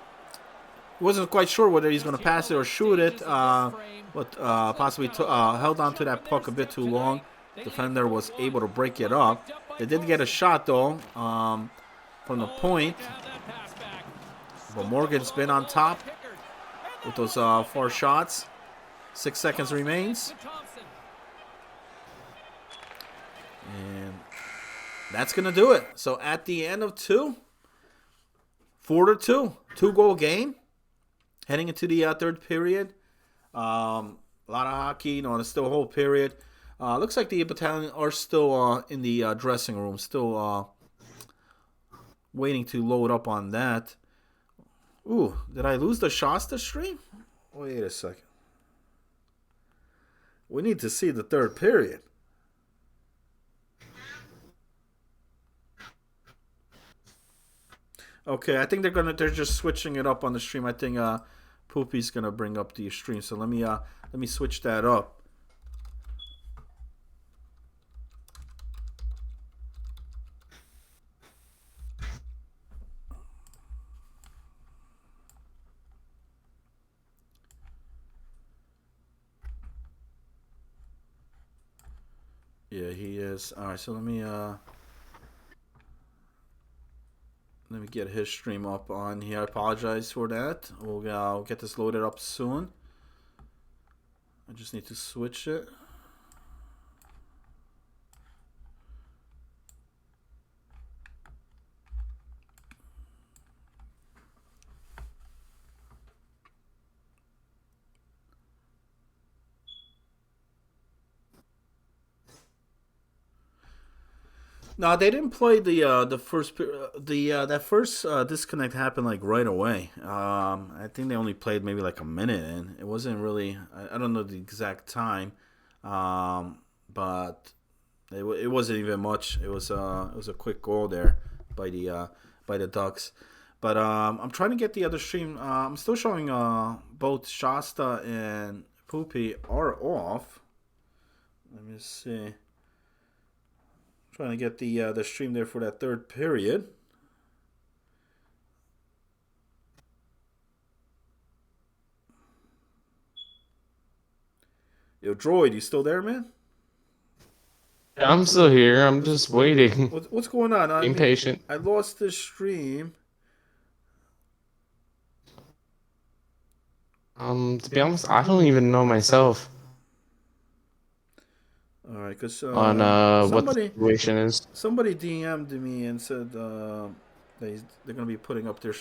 Wasn't quite sure whether he's going to pass it or shoot it, but possibly held on to that puck a bit too long. Defender was able to break it up. They did get a shot, though, from the point. Have that pass back. But Morgan's been on top with those 4 shots. 6 seconds remains. To Thompson. And that's going to do it. So at the end of 2, 4-2, 2-goal game. Heading into the third period. A lot of hockey, you know, there's still a whole period. Looks like the battalion are still in the dressing room, still waiting to load up on that. Ooh, did I lose the Shasta stream? Wait a second. We need to see the third period. Okay, I think they're just switching it up on the stream. I think Poopy's gonna bring up the stream. So let me switch that up. Yeah, he is. All right, so let me get his stream up on here. I apologize for that. We'll get this loaded up soon. I just need to switch it. No, they didn't play the first that first disconnect happened like right away. I think they only played maybe like a minute in. It wasn't really. I don't know the exact time, but it wasn't even much. It was a quick goal there by the Ducks. But I'm trying to get the other stream. I'm still showing both Shasta and Poopy are off. Let me see. Trying to get the stream there for that third period. Yo, Droid, you still there, man? I'm still here. I'm just waiting. What's going on? Being patient. I lost the stream. To be honest, I don't even know myself All right, because on what the situation is. somebody DM'd me and said they're gonna be putting up their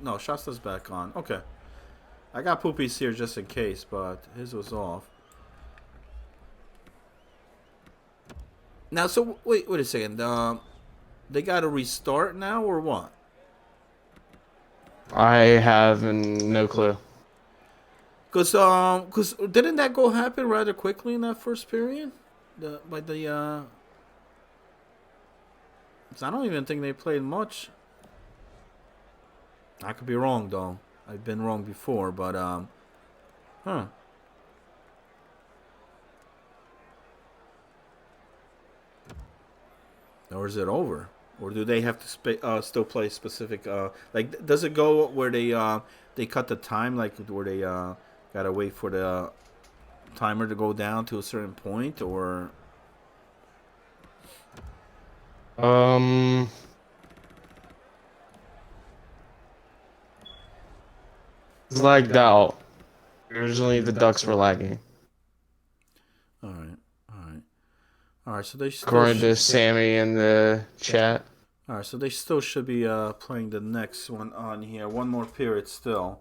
no, Shasta's back on. Okay, I got Poopy's here just in case, but his was off. Now, so wait a second. They got to restart now or what? I have no clue. Cause didn't that goal happen rather quickly in that first period? I don't even think they played much. I could be wrong though. I've been wrong before, but huh. Or is it over? Or do they have to still play specific? Like, does it go where they cut the time, like where they gotta wait for the timer to go down to a certain point, or? It's lagged out. Originally, the Ducks were lagging. All right. All right. All right. So they still. According to Sammy in the chat. All right. So they still should be playing the next one on here. One more period still.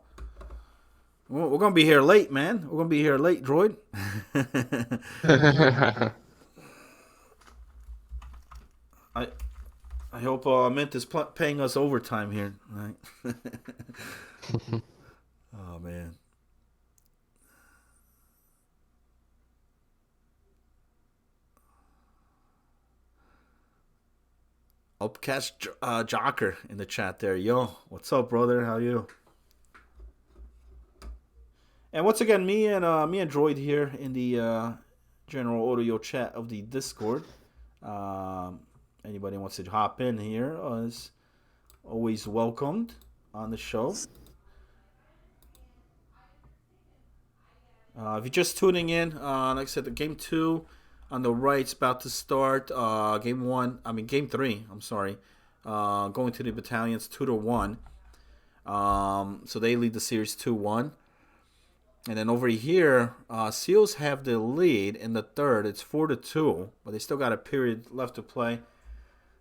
We're gonna be here late, man. We're gonna be here late, droid. I hope Mint is paying us overtime here. Right? Oh man. Upcast Jocker in the chat there. Yo, what's up, brother? How you? And once again, me and Droid here in the general audio chat of the Discord. Anybody wants to hop in here is always welcomed on the show. If you're just tuning in, like I said, the game 2 on the right's about to start. Game 3. I'm sorry. Going to the battalions 2-1. So they lead the series 2-1. And then over here, Seals have the lead in the third. It's 4-2, but they still got a period left to play.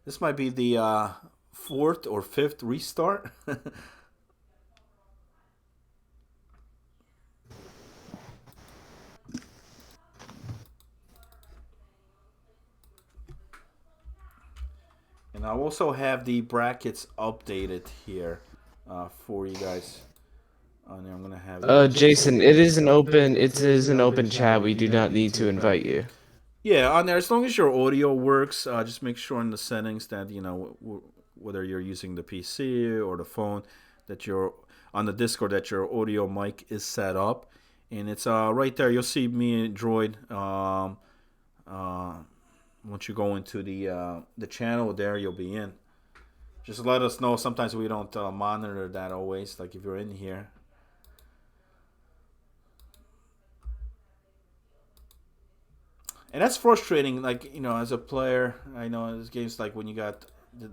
This might be the fourth or fifth restart. And I also have the brackets updated here for you guys. And I'm gonna have Jason, it is an open chat. We do not need to invite you. Yeah, on there, as long as your audio works, just make sure in the settings that, whether you're using the PC or the phone, that you're on the Discord, that your audio mic is set up. And it's right there. You'll see me and Droid once you go into the channel there, you'll be in. Just let us know. Sometimes we don't monitor that always, like if you're in here. And that's frustrating, like, as a player. I know this game's like when you got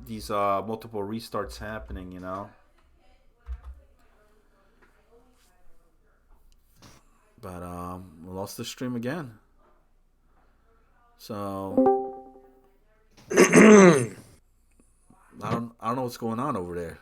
these multiple restarts happening, But we lost the stream again. So I don't know what's going on over there.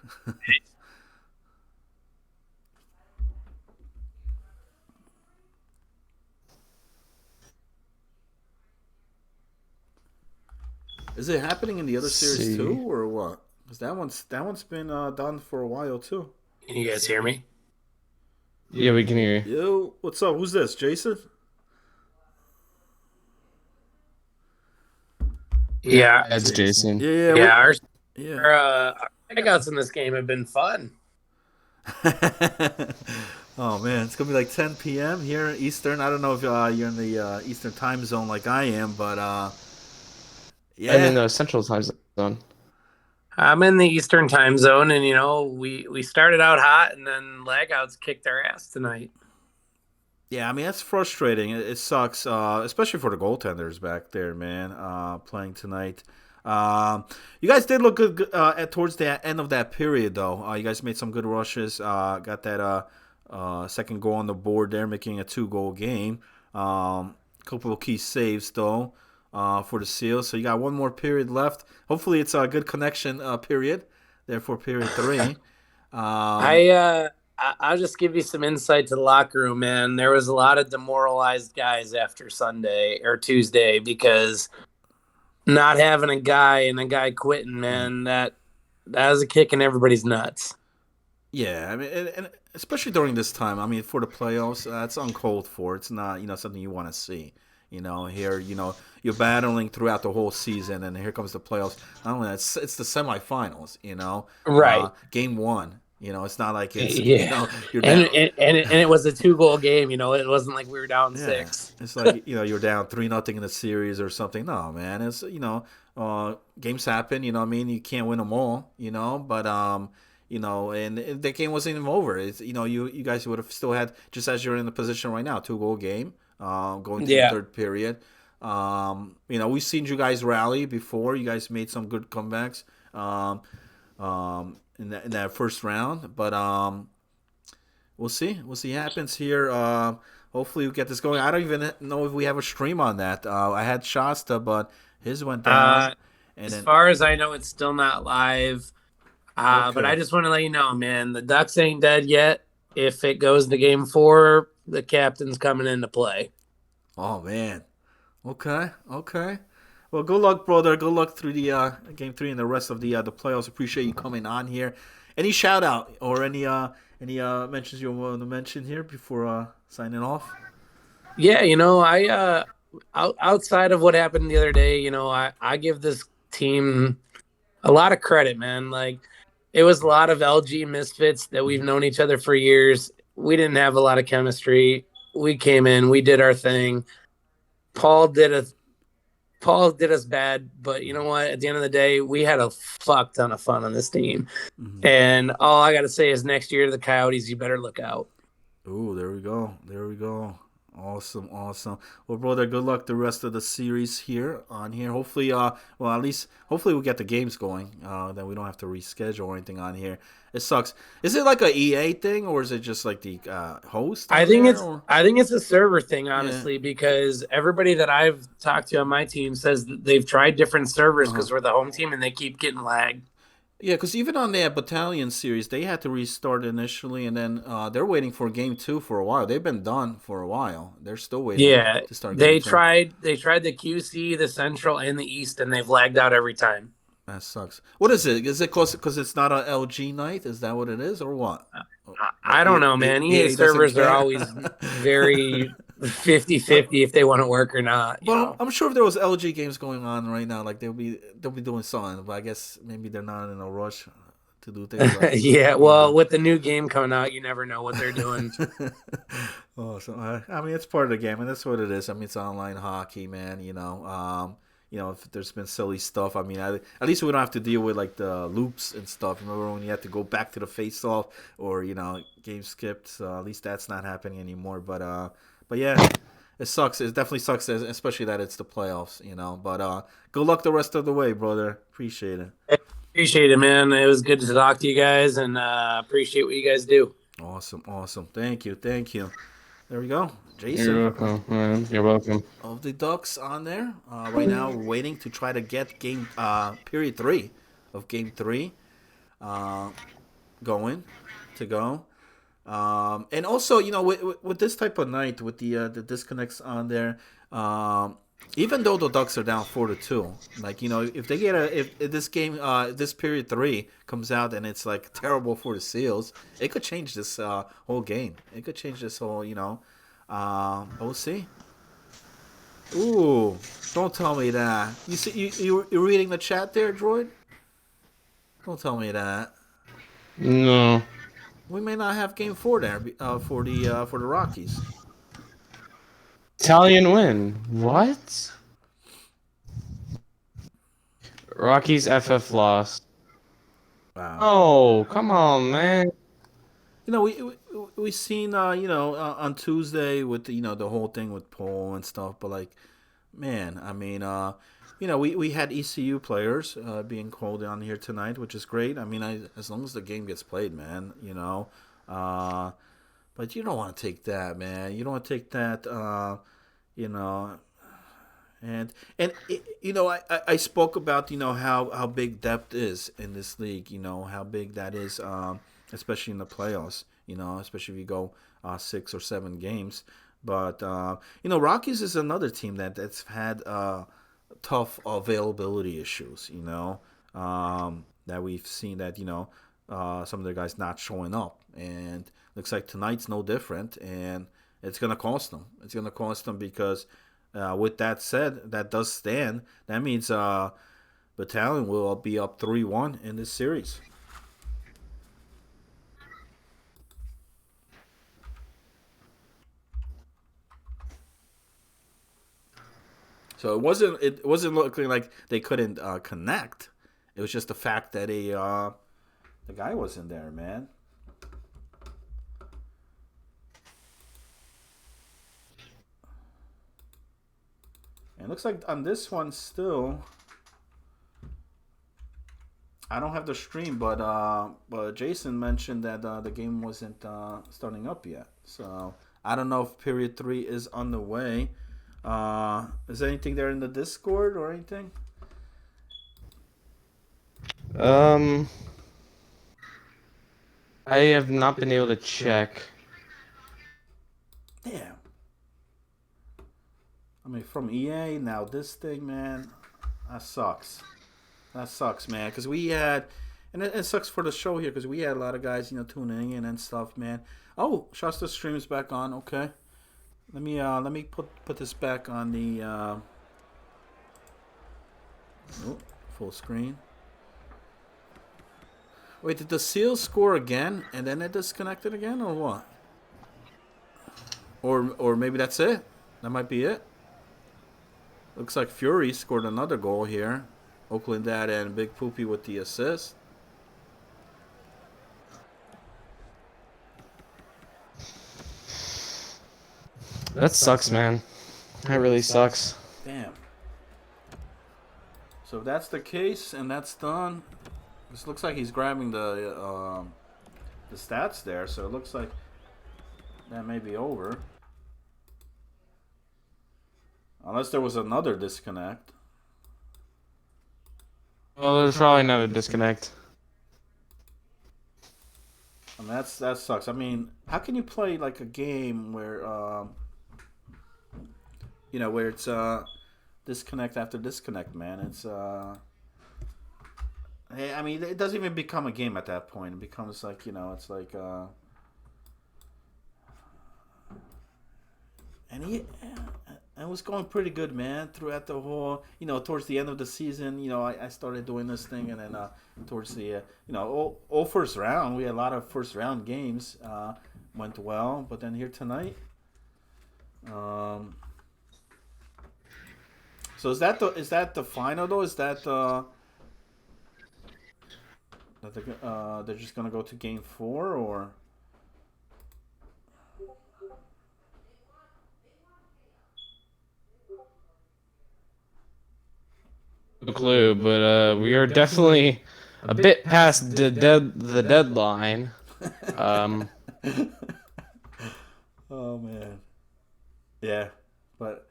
Is it happening in the other series too, or what? Because that one's been done for a while too. Can you guys hear me? Yeah, we can hear you. Yo, what's up? Who's this? Jason? Yeah, That's Jason. Yeah. Our Yeah. strikeouts in this game have been fun. Oh man, it's gonna be like 10 p.m. here Eastern. I don't know if you're in the Eastern time zone like I am, but yeah. I'm in the Central time zone. I'm in the Eastern time zone, and we started out hot, and then lagouts kicked our ass tonight. Yeah, I mean, that's frustrating. It sucks, especially for the goaltenders back there, man, playing tonight. You guys did look good towards the end of that period, though. You guys made some good rushes. Got that second goal on the board there, making a 2-goal game. Couple of key saves, though, for the Seals. So you got one more period left. Hopefully it's a good connection period there for period 3. I'll just give you some insight to the locker room, man. There was a lot of demoralized guys after Sunday or Tuesday because not having a guy and a guy quitting, man, that was a kick in everybody's nuts. Yeah, I mean, and especially during this time, I mean, for the playoffs, that's uncalled for. It's not, something you want to see. Here, you're battling throughout the whole season, and here comes the playoffs. Not only that, it's the semifinals, Right. Game 1. It's not like it's you're and down. it was a 2-goal game. It wasn't like we were down 6. It's like you're down 3-0 in the series or something. No, man, it's games happen. I mean, you can't win them all. But and the game wasn't even over. It's you guys would have still had, just as you're in the position right now, 2-goal game going to the third period. We've seen you guys rally before. You guys made some good comebacks. In that first round, but we'll see. We'll see what happens here. Hopefully we get this going. I don't even know if we have a stream on that. I had Shasta, but his went down. Uh, And as then far as I know, it's still not live. But I okay. just want to let you know, man, the Ducks ain't dead yet. If it goes to game 4, the captain's coming into play. Oh man. Okay. Okay. Well, good luck, brother. Good luck through the game 3 and the rest of the playoffs. Appreciate you coming on here. Any shout out or any mentions you want to mention here before signing off? Yeah, outside of what happened the other day, I give this team a lot of credit, man. Like, it was a lot of LG misfits that we've known each other for years. We didn't have a lot of chemistry. We came in, we did our thing. Paul did us Paul did us bad, but you know what? At the end of the day, we had a fuck ton of fun on this team. Mm-hmm. And all I got to say is next year, the Coyotes, you better look out. Ooh, there we go. There we go. Awesome, awesome. Well, brother, good luck the rest of the series here on here. Hopefully, well, at least hopefully we get the games going. That we don't have to reschedule or anything on here. It sucks. Is it like a EA thing or is it just like the host I on think there? it's Or I think it's a server thing, yeah, honestly, because everybody that I've talked to on my team says that they've tried different servers uh huh. because we're the home team and they keep getting lagged. Yeah, because even on the Battalion series, they had to restart initially, and then they're waiting for game 2 for a while. They've been done for a while. They're still waiting Yeah, to start game they 2. tried the QC, the Central, and the East, and they've lagged out every time. That sucks. What is it? Is it because it's not an LG night? Is that what it is, or what? I don't know, man. EA EA doesn't servers are care. always very 50-50 if they want to work or not, But I'm sure if there was LG games going on right now, like they'll be doing something. But I guess maybe they're not in a rush to do things. But Yeah, you well, know. with the new game coming out, you never know what they're doing. Oh, so I mean, it's part of the game, and that's what it is. I mean, it's online hockey, man. If there's been silly stuff, I mean, at least we don't have to deal with like the loops and stuff. Remember when you had to go back to the face-off or game skipped? So at least that's not happening anymore. But yeah, it sucks. It definitely sucks, especially that it's the playoffs. But good luck the rest of the way, brother. Appreciate it. Appreciate it, man. It was good to talk to you guys, and appreciate what you guys do. Awesome, awesome. Thank you, thank you. There we go, Jason. You're welcome, man. You're welcome. Of the Ducks on there. Right now, we're waiting to try to get period 3 of game 3 uh, going to go. And also, with this type of night, with the disconnects on there, even though the Ducks are down 4-2, like if they get if this game, this period 3 comes out and it's like terrible for the Seals, it could change this whole game. It could change this whole, we'll see. Ooh, don't tell me that. You see, you're reading the chat there, Droid? Don't tell me that. No. We may not have game 4 there for the Rockies. Italian win. What? Rockies FF lost. Wow. Oh, come on, man. We seen on Tuesday with the whole thing with Paul and stuff, but like, man, I mean, we had ECU players being called on here tonight, which is great. I mean, as long as the game gets played, man, but you don't want to take that, man. You don't want to take that, you know. I spoke about how big depth is in this league. How big that is, especially in the playoffs. Especially if you go 6 or 7 games. But Rockies is another team that's had tough availability issues. That we've seen that some of the guys not showing up, and looks like tonight's no different, and it's gonna cost them. It's gonna cost them because. With that said, that does stand. That means Battalion will be up 3-1 in this series. So it wasn't looking like they couldn't connect. It was just the fact that the guy wasn't there, man. And it looks like on this one still, I don't have the stream, but Jason mentioned that the game wasn't starting up yet. So I don't know if period 3 is on the way. Is there anything there in the Discord or anything? I have not been able to check. Damn. I mean, from EA now this thing, man, that sucks. That sucks, man. Because we had, and it sucks for the show here because we had a lot of guys, tuning in and stuff, man. Oh, Shasta stream is back on. Okay, let me put this back on the full screen. Wait, did the Seals score again and then it disconnected again, or what? Or maybe that's it. That might be it. Looks like Fury scored another goal here. Oakland Dad and Big Poopy with the assist. That sucks, man. That really sucks. Damn. So if that's the case and that's done, this looks like he's grabbing the stats there. So it looks like that may be over. Unless there was another disconnect. Well, there's probably another disconnect. And that sucks. I mean, how can you play like a game where where it's disconnect after disconnect, man? It's I mean, it doesn't even become a game at that point. It becomes like, it's like and it was going pretty good, man, throughout the whole, towards the end of the season, I started doing this thing, and then towards the, all first round, we had a lot of first round games, went well, but then here tonight, so is that the final though? Is that that they're just gonna go to game 4 or? No clue, but we are definitely a bit past the deadline. Oh man, yeah, but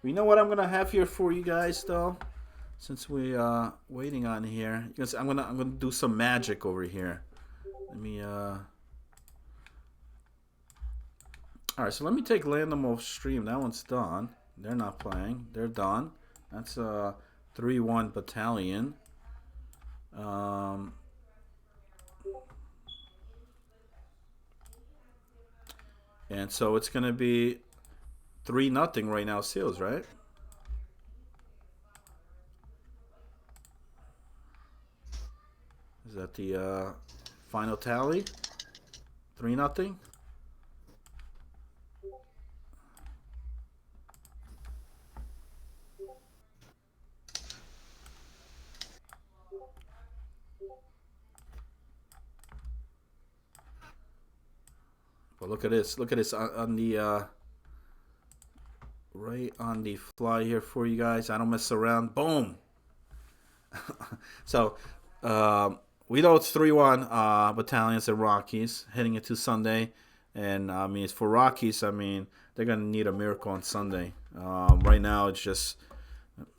you know what I'm gonna have here for you guys though, since we waiting on here, because I'm gonna do some magic over here. Let me All right, so let me take Landom off stream. That one's done. They're not playing. They're done. That's 3-1 Battalion. And so it's going to be 3-0 right now, Seals, right? Is that the final tally? 3-0? Well, look at this. Look at this on the right on the fly here for you guys. I don't mess around. Boom. So we know it's 3-1 Battalions and Rockies heading into Sunday, and I mean, it's for Rockies. I mean, they're gonna need a miracle on Sunday. Right now, it's just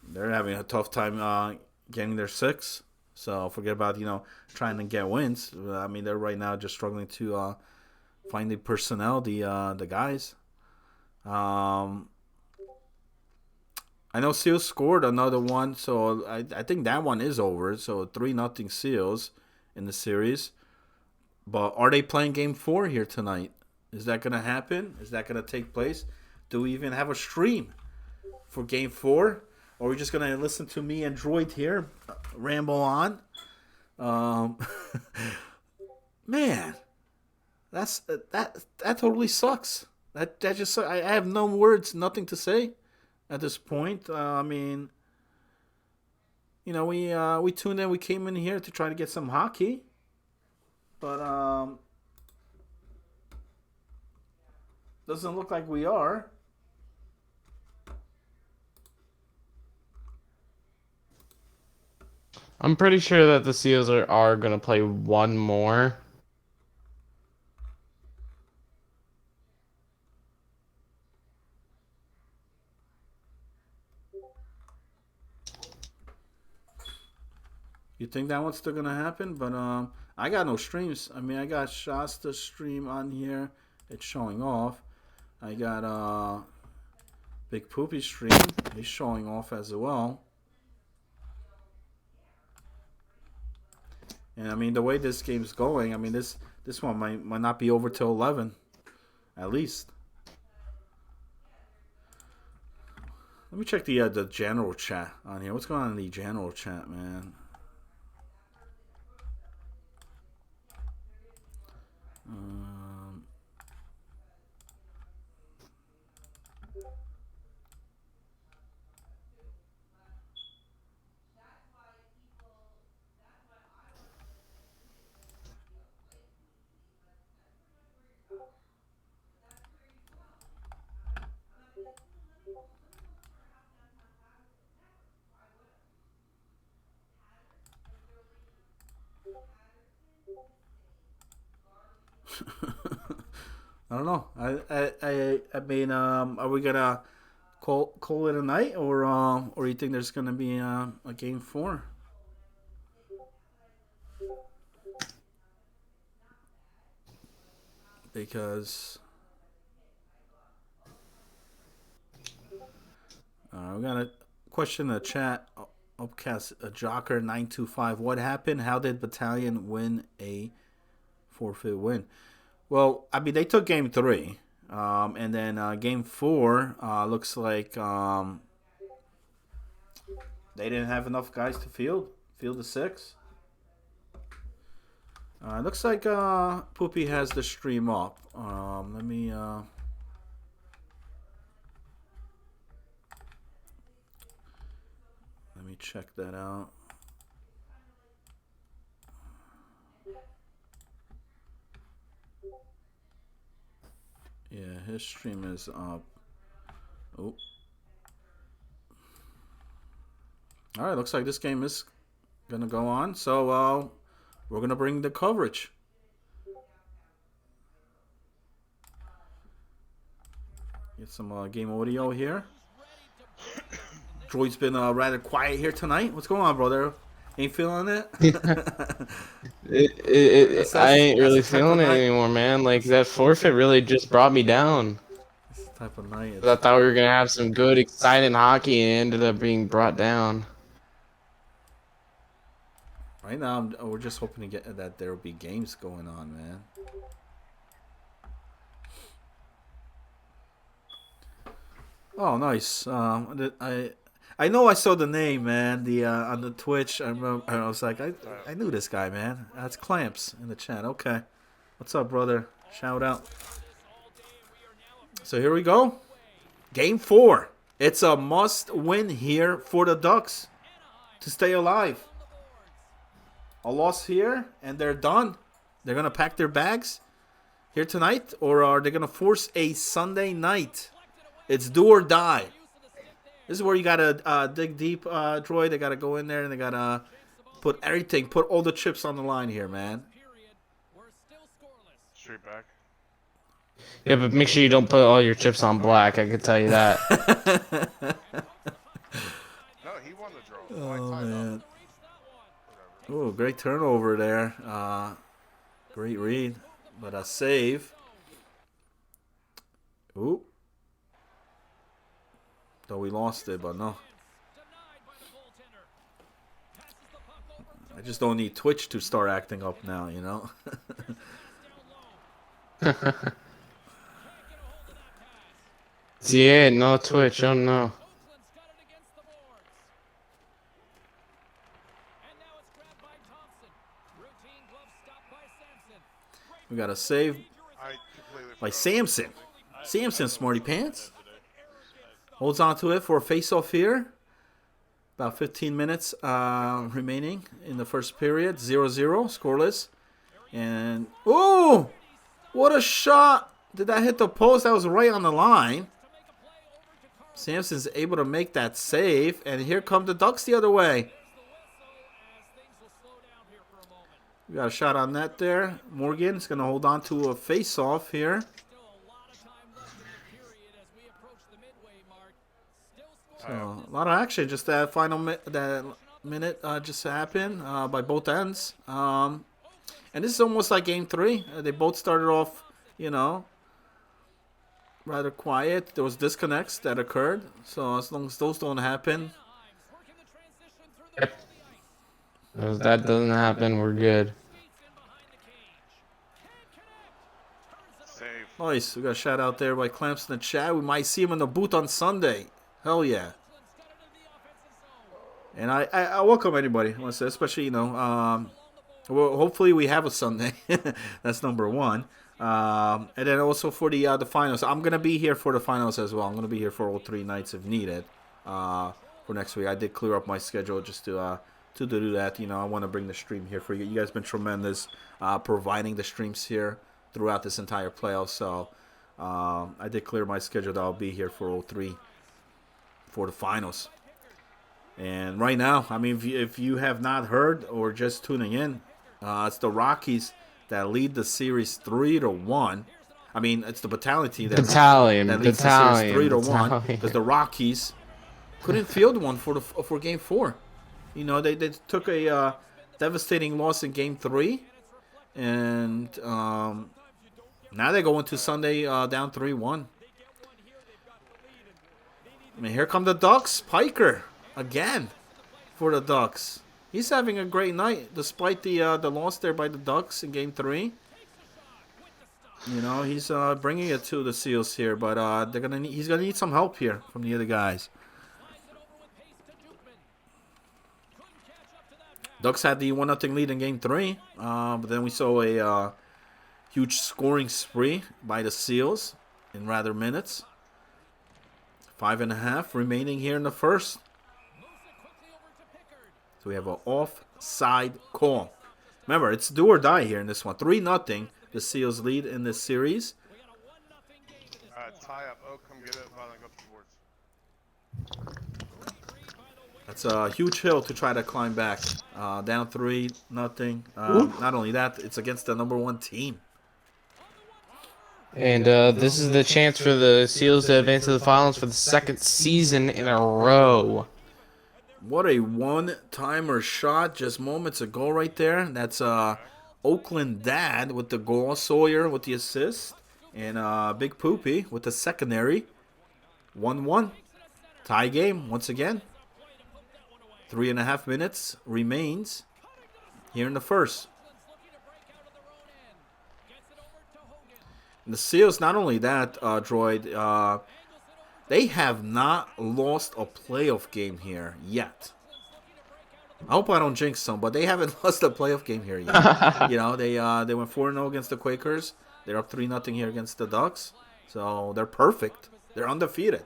they're having a tough time getting their 6. So forget about trying to get wins. I mean, they're right now just struggling to find the personnel, the guys. I know Seals scored another one, so I think that one is over. So 3-0 Seals in the series. But are they playing game 4 here tonight? Is that going to happen? Is that going to take place? Do we even have a stream for game 4? Or are we just going to listen to me and Droid here ramble on? Man, that totally sucks. That just, I have no words, nothing to say at this point. I mean, we tuned in, we came in here to try to get some hockey, but doesn't look like we are. I'm pretty sure that the Seals are gonna play one more. You think that one's still gonna happen? But I got no streams. I mean, I got Shasta stream on here. It's showing off. I got Big Poopy stream. He's showing off as well. And I mean, the way this game's going, I mean, this one might not be over till 11, at least. Let me check the general chat on here. What's going on in the general chat, man? I don't know. I mean, are we gonna call it a night, or you think there's gonna be a game 4? Because we got a question in the chat. Upcast Jocker 925. What happened? How did Battalion win a forfeit win? Well, I mean, they took game 3, and then game 4 looks like they didn't have enough guys to field the 6. Looks like Poopy has the stream up. Let me check that out. Yeah, his stream is up. Oh. All right, looks like this game is gonna go on. So we're gonna bring the coverage. Get some game audio here. Droid's been rather quiet here tonight. What's going on, brother? Ain't feeling it? I ain't really feeling it anymore, man. Like, that forfeit really just brought me down. This type of night. I thought we were gonna have some good, exciting hockey, and it ended up being brought down. Right now, we're just hoping to get that there will be games going on, man. Oh, nice. I know I saw the name, man. The on the Twitch. I remember. I was like, I knew this guy, man. That's Clamps in the chat. Okay, what's up, brother? Shout out. So here we go. Game 4. It's a must-win here for the Ducks to stay alive. A loss here, and they're done. They're gonna pack their bags here tonight, or are they gonna force a Sunday night? It's do or die. This is where you gotta dig deep, Droid. They gotta go in there and they gotta put everything, put all the chips on the line here, man. Straight back. Yeah, but make sure you don't put all your chips on black. I can tell you that. No, he won the draw. Oh man. Oh, great turnover there. Great read, but a save. Ooh. Though we lost it, but no. I just don't need Twitch to start acting up now, you know? Yeah, no Twitch. Oh no. We got a save by Samson. Samson, smarty pants. Holds on to it for a face-off here. About 15 minutes remaining in the first period. 0-0, scoreless. And, oh! What a shot! Did that hit the post? That was right on the line. Samson's able to make that save. And here come the Ducks the other way. We got a shot on net there. Morgan is going to hold on to a face-off here. So, a lot of action. Just that final minute just happened by both ends. And this is almost like game 3. They both started off, you know, rather quiet. There was disconnects that occurred. So as long as those don't happen. Yep. If that doesn't happen, we're good. Save. Nice. We got a shout out there by Clamps in the chat. We might see him in the booth on Sunday. Hell yeah. And I welcome anybody. I want to say, especially, you know, well, hopefully we have a Sunday. That's number 1. And then also for the finals. I'm going to be here for the finals as well. I'm going to be here for all 3 nights if needed for next week. I did clear up my schedule just to do that. You know, I want to bring the stream here for you. You guys been tremendous providing the streams here throughout this entire playoff. So I did clear my schedule that I'll be here for all 3 for the finals. And right now, I mean, if you have not heard or just tuning in, it's the Rockies that lead the series 3-1. I mean, it's the Battalion team that leads the series 3-1 because the Rockies couldn't field one for Game 4. You know, they took a devastating loss in Game 3, and now they go into Sunday down 3-1. I mean, here come the Ducks. Piker again for the Ducks. He's having a great night despite the loss there by the Ducks in Game 3. You know, he's bringing it to the Seals here, but he's gonna need some help here from the other guys. Ducks had the 1-0 lead in Game 3, but then we saw a huge scoring spree by the Seals in rather minutes. 5.5 remaining here in the first. So we have an offside call. Remember, it's do or die here in this one. 3-0. The Seals lead in this series. Tie up. Oh, come get it while I go up the boards. That's a huge hill to try to climb back. Down 3-0. Not only that, it's against the number 1 team. And this is the chance for the Seals to advance to the finals for the 2nd season in a row. What a one-timer shot just moments ago right there. That's Oakland Dad with the goal, Sawyer with the assist, and Big Poopy with the secondary. 1-1. Tie game once again. 3.5 minutes remains here in the first. And the Seals, not only that, Droid, they have not lost a playoff game here yet. I hope I don't jinx them, but they haven't lost a playoff game here yet. You know, they went 4-0 against the Quakers. They're up 3-0 here against the Ducks. So they're perfect. They're undefeated.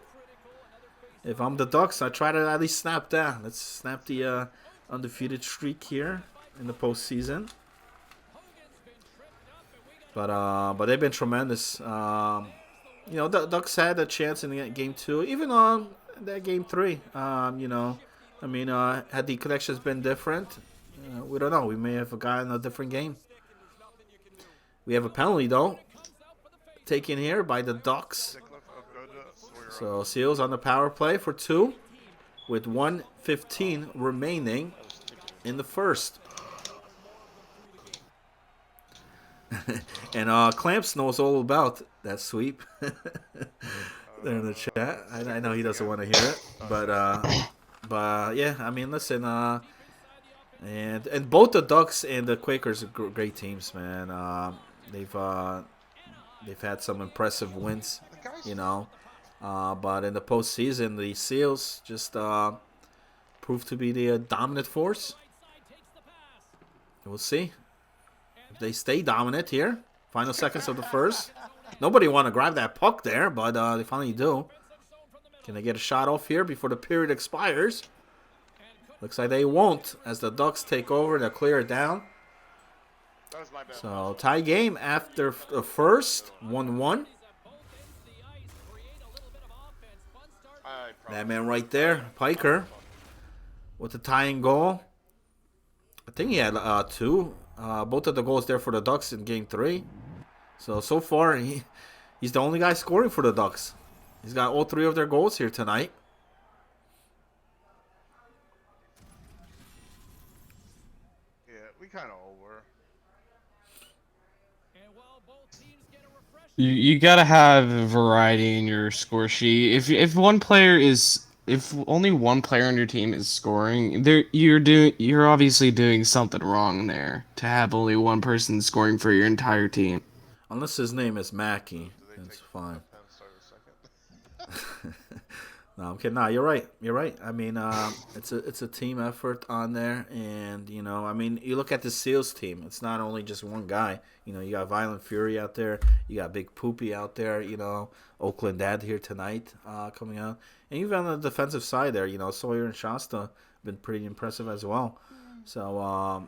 If I'm the Ducks, I try to at least snap that. Let's snap the undefeated streak here in the postseason. But they've been tremendous. You know, the Ducks had a chance in Game 2, even on that Game 3. You know, I mean, had the connections been different, we don't know. We may have gotten a different game. We have a penalty, though, taken here by the Ducks. So Seals on the power play for 2 with 1:15 remaining in the first. And Clamps knows all about that sweep there in the chat. I know he doesn't want to hear it, but yeah, I mean, listen, and both the Ducks and the Quakers are great teams, man. They've had some impressive wins, you know, but in the postseason, the Seals just proved to be the dominant force. We'll see. They stay dominant here. Final seconds of the first. Nobody want to grab that puck there, but they finally do. Can they get a shot off here before the period expires? Looks like they won't as the Ducks take over. They'll clear it down. So tie game after the first. 1-1. That man right there, Piker, with the tying goal. I think he had 2. Both of the goals there for the Ducks in Game 3. So far, he's the only guy scoring for the Ducks. He's got all 3 of their goals here tonight. Yeah, we kind of over. And while both teams get a refreshing You gotta have variety in your score sheet. If only one player on your team is scoring, you're obviously doing something wrong there to have only one person scoring for your entire team. Unless his name is Mackey. Do they That's take fine. Pen start a second? No, I'm kidding. No, you're right. You're right. I mean, it's a team effort on there, and I mean, you look at the Seals team. It's not only just one guy. You got Violent Fury out there. You got Big Poopy out there. Oakland Dad here tonight, coming out, and even on the defensive side there, Sawyer and Shasta have been pretty impressive as well. So,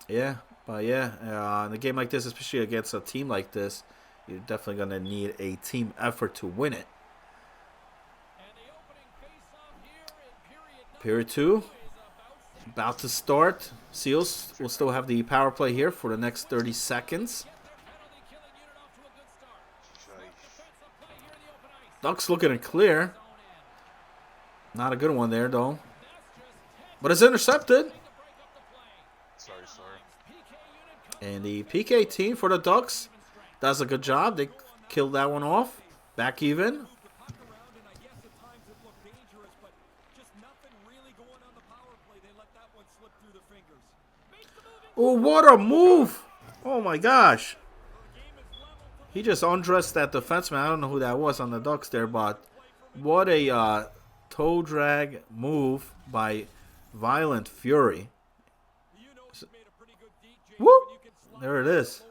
yeah, but yeah, in a game like this, especially against a team like this, you're definitely gonna need a team effort to win it. and the opening face-off here in Period 2, about to start. Seals will still have the power play here for the next 30 seconds. Ducks looking to clear. Not a good one there, though. But it's intercepted. Sorry. And the PK team for the Ducks does a good job. They killed that one off. Back even. Oh, what a move! Oh my gosh. He just undressed that defenseman. I don't know who that was on the Ducks there, but what a toe drag move by Violent Fury. Whoop! There it is.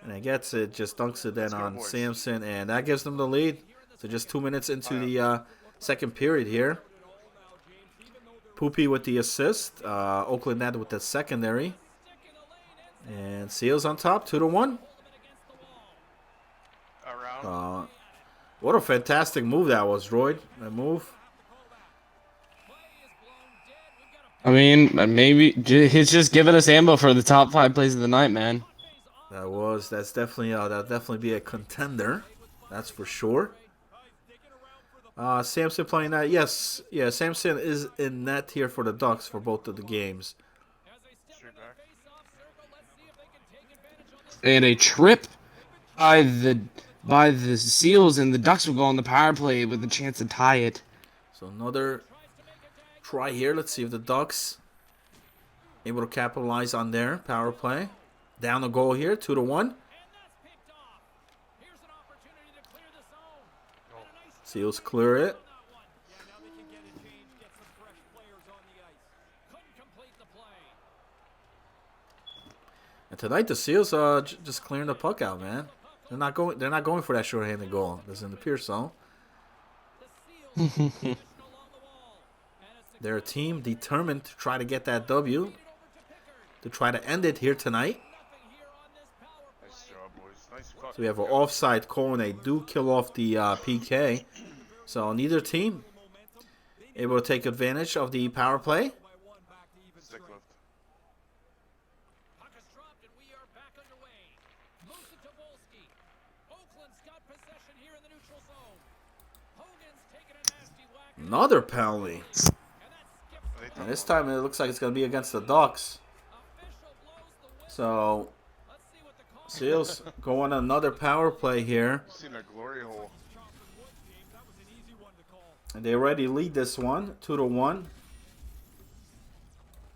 And it gets it, just dunks it then on Samson, and that gives them the lead. So just 2 minutes into the second period here. Poopy with the assist. Oakland Ned with the secondary. And Seals on top, 2-1. Around. What a fantastic move that was, Royd. That move. I mean, maybe he's just giving us ammo for the top 5 plays of the night, man. That's definitely that'll definitely be a contender. That's for sure. Samson playing that. Yes, yeah, Samson is in net here for the Ducks for both of the games. Straight back. And a trip by the Seals, and the Ducks will go on the power play with a chance to tie it. So another try here. Let's see if the Ducks able to capitalize on their power play. Down the goal here, 2-1. Seals clear it. And tonight the Seals just clearing the puck out, man. They're not going for that short-handed goal. That's in the Pierce zone. They're a team determined to try to get that W, to try to end it here tonight. Nice job, boys. Nice fuck. So we have an offside call, and they do kill off the PK. So neither team able to take advantage of the power play. Stick lift. Another penalty. And this time it looks like it's going to be against the Ducks. So Seals go on another power play here. Seen a glory hole. And they already lead this one, 2-1.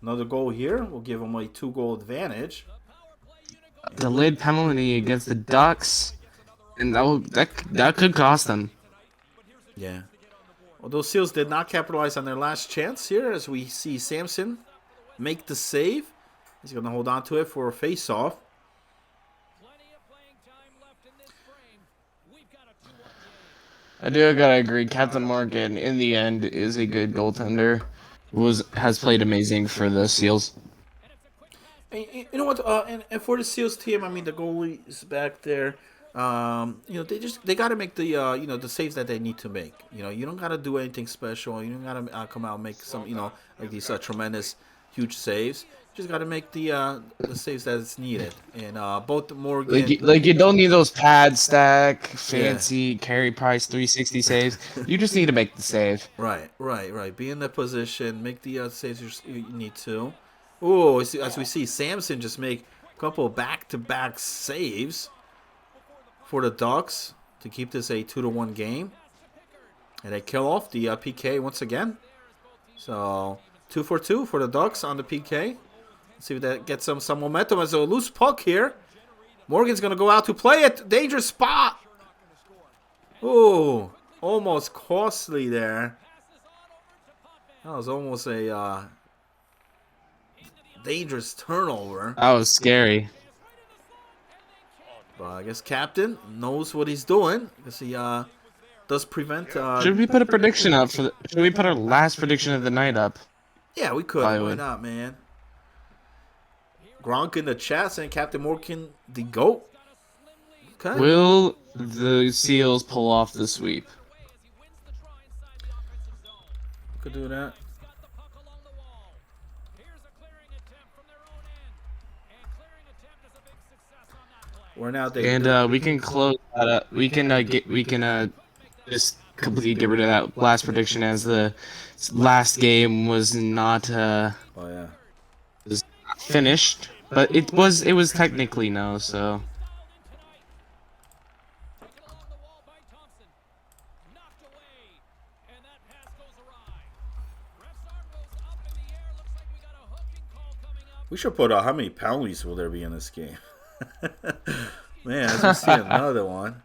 Another goal here will give them a 2-goal advantage. Delayed penalty against the Ducks, and that could cost them. Yeah. Although Seals did not capitalize on their last chance here, as we see Samson make the save. He's going to hold on to it for a face-off. I gotta agree. Captain Morgan, in the end, is a good goaltender. Has played amazing for the Seals. And you know what? And for the Seals team, I mean, the goalie is back there. They got to make the the saves that they need to make. You don't got to do anything special. You don't got to come out and make some like these tremendous, huge saves. Just got to make the saves that is needed. And both Morgan. You don't need those pad stack, Yeah. fancy Carey Price 360 saves. You just need to make the save. Right. Be in the position, make the saves you need to. Oh, as we see, Samson just make a couple back-to-back saves for the Ducks to keep this a 2-1 game. And they kill off the PK once again. So 2 for 2 for the Ducks on the PK. Let's see if that gets them some momentum. As a loose puck here. Morgan's going to go out to play it. Dangerous spot. Ooh, almost costly there. That was almost a dangerous turnover. That was scary. But I guess Captain knows what he's doing. Because he does prevent... Should we put a prediction up for? Should we put our last prediction of the night up? Yeah, we could. I Why would. not, man? Gronk in the chat saying Captain Morgan the GOAT. Okay. Will the Seals pull off the sweep? Could do that. We're now they And we can close that up. We can just completely get rid of that last prediction as the last game was not oh yeah. was not finished, but it was technically no. So We should put how many penalties will there be in this game? Man, as we see another one.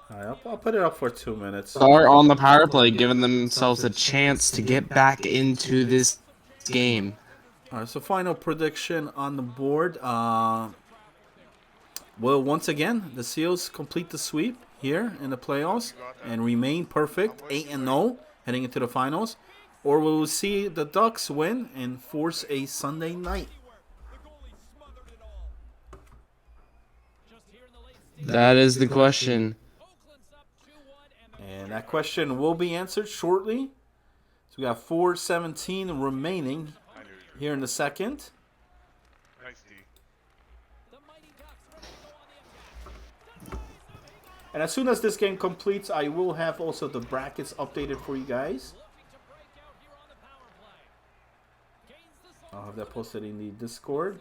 Alright, I'll put it up for 2 minutes. start on the power play, giving themselves a chance to get back into this game. Alright, so final prediction on the board. Will once again the Seals complete the sweep here in the playoffs and remain perfect 8-0 heading into the finals, or will we see the Ducks win and force a Sunday night? That is the question. And that question will be answered shortly. So we got 4:17 remaining here in the second. Nice D. And as soon as this game completes, I will have also the brackets updated for you guys. I'll have that posted in the Discord.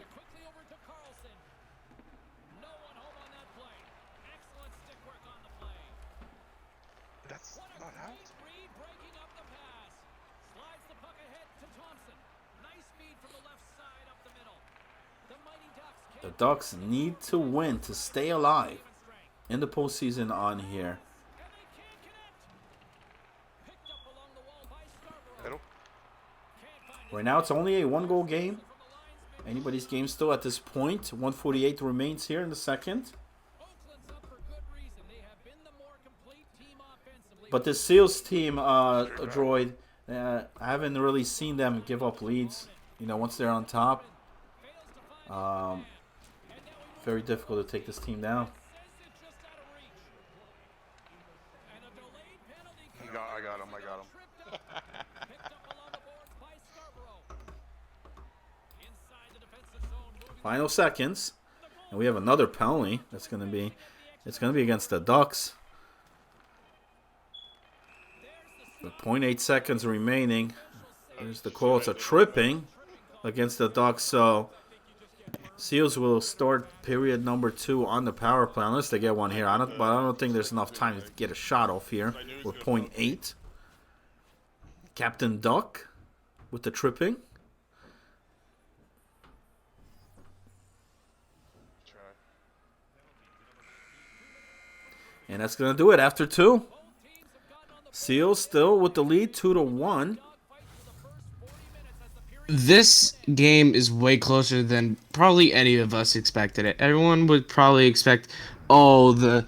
That's not out. The Ducks need to win to stay alive in the postseason on here. Middle. Right now, it's only a 1-goal game. Anybody's game still at this point. 1:48 remains here in the second. But the Seals team, Droid, I haven't really seen them give up leads. You know, once they're on top, very difficult to take this team down. I got him. Final seconds, and we have another penalty. It's gonna be against the Ducks. With 0.8 seconds remaining, there's the call. It's a tripping against the Ducks. So Seals will start period number 2 on the power play unless they get one here. But I don't think there's enough time to get a shot off here with 0.8. Captain Duck with the tripping. And that's going to do it after 2. Seals still with the lead 2-1. This game is way closer than probably any of us expected it. Everyone would probably expect, oh, the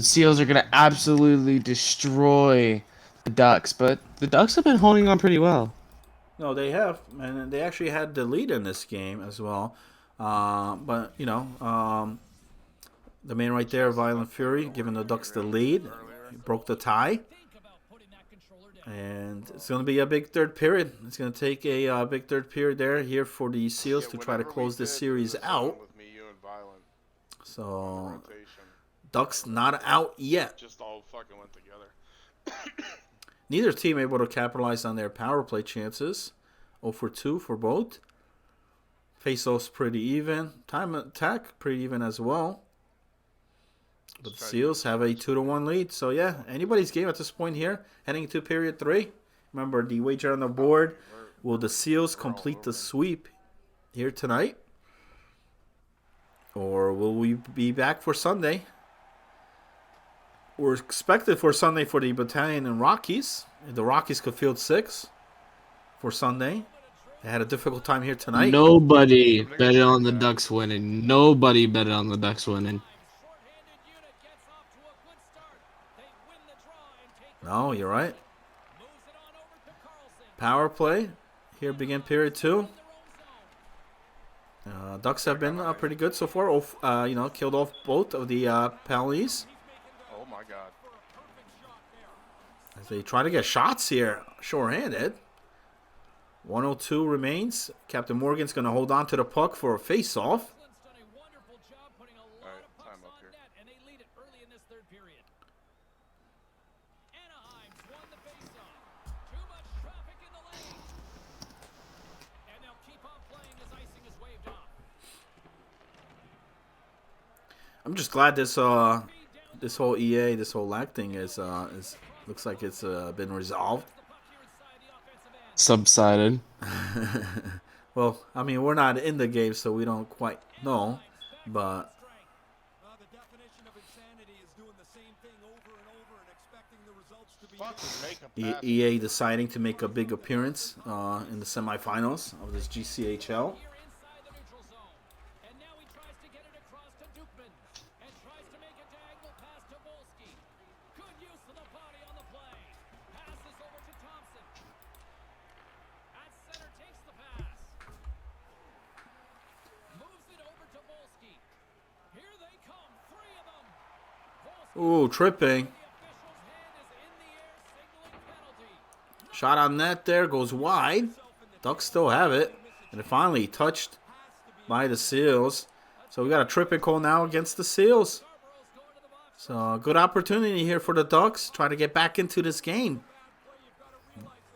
Seals are going to absolutely destroy the Ducks. But the Ducks have been holding on pretty well. No, they have. And they actually had the lead in this game as well. But, you know, The man right there, Violent Fury, giving the Ducks the lead. He broke the tie. And it's going to be a big third period. It's going to take a big third period here for the Seals to try to close this series out. So, Ducks not out yet. Just all fucking went together. Neither team able to capitalize on their power play chances. 0 for 2 for both. Face-offs pretty even. Time attack pretty even as well. But the Seals have a 2-1 lead. So, yeah, anybody's game at this point here. Heading into period 3. Remember, the wager on the board. Will the Seals complete the sweep here tonight? Or will we be back for Sunday? We're expected for Sunday for the Battalion and Rockies. The Rockies could field 6 for Sunday. They had a difficult time here tonight. Nobody betted on the Ducks winning. Nobody betted on the Ducks winning. No, you're right. Power play. Here begin period 2. Ducks have been pretty good so far. Killed off both of the penalties. Oh my god. As they try to get shots here, shorthanded. 102 remains. Captain Morgan's going to hold on to the puck for a face-off. Time up here. I'm just glad this whole EA, this whole lag thing is looks like it's been resolved. Subsided. Well, I mean, we're not in the game, so we don't quite know, but The definition of insanity is doing the same thing over and over and expecting the results to be Fucking make a pass. EA deciding to make a big appearance in the semifinals of this GCHL. Ooh, tripping. Shot on net there, goes wide. Ducks still have it. And it finally touched by the Seals. So we got a tripping call now against the Seals. So good opportunity here for the Ducks. Try to get back into this game.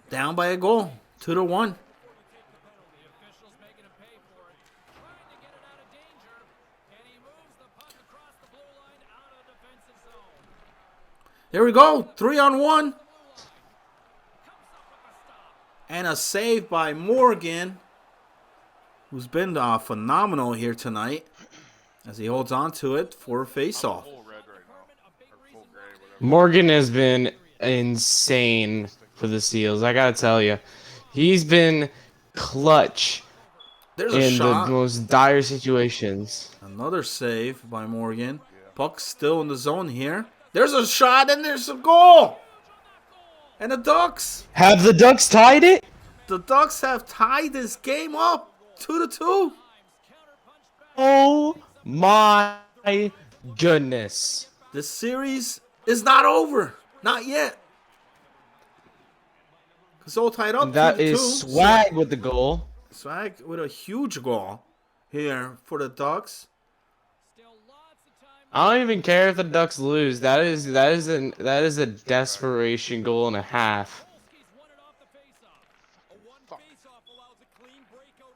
Down by a goal. 2-1. Here we go. 3-on-1. And a save by Morgan, who's been phenomenal here tonight as he holds on to it for a face-off. Full red right now. Or full gray, whatever. Morgan has been insane for the Seals. I gotta tell you, he's been clutch There's a in shot. the most dire situations. Another save by Morgan. Puck still in the zone here. There's a shot and there's a goal. And the Ducks. Have the Ducks tied it? The Ducks have tied this game up 2-2. Oh my goodness. This series is not over. Not yet. It's all tied up. That 2-2. is Swag with the goal. Swag with a huge goal here for the Ducks. I don't even care if the Ducks lose. That is a desperation goal and a half.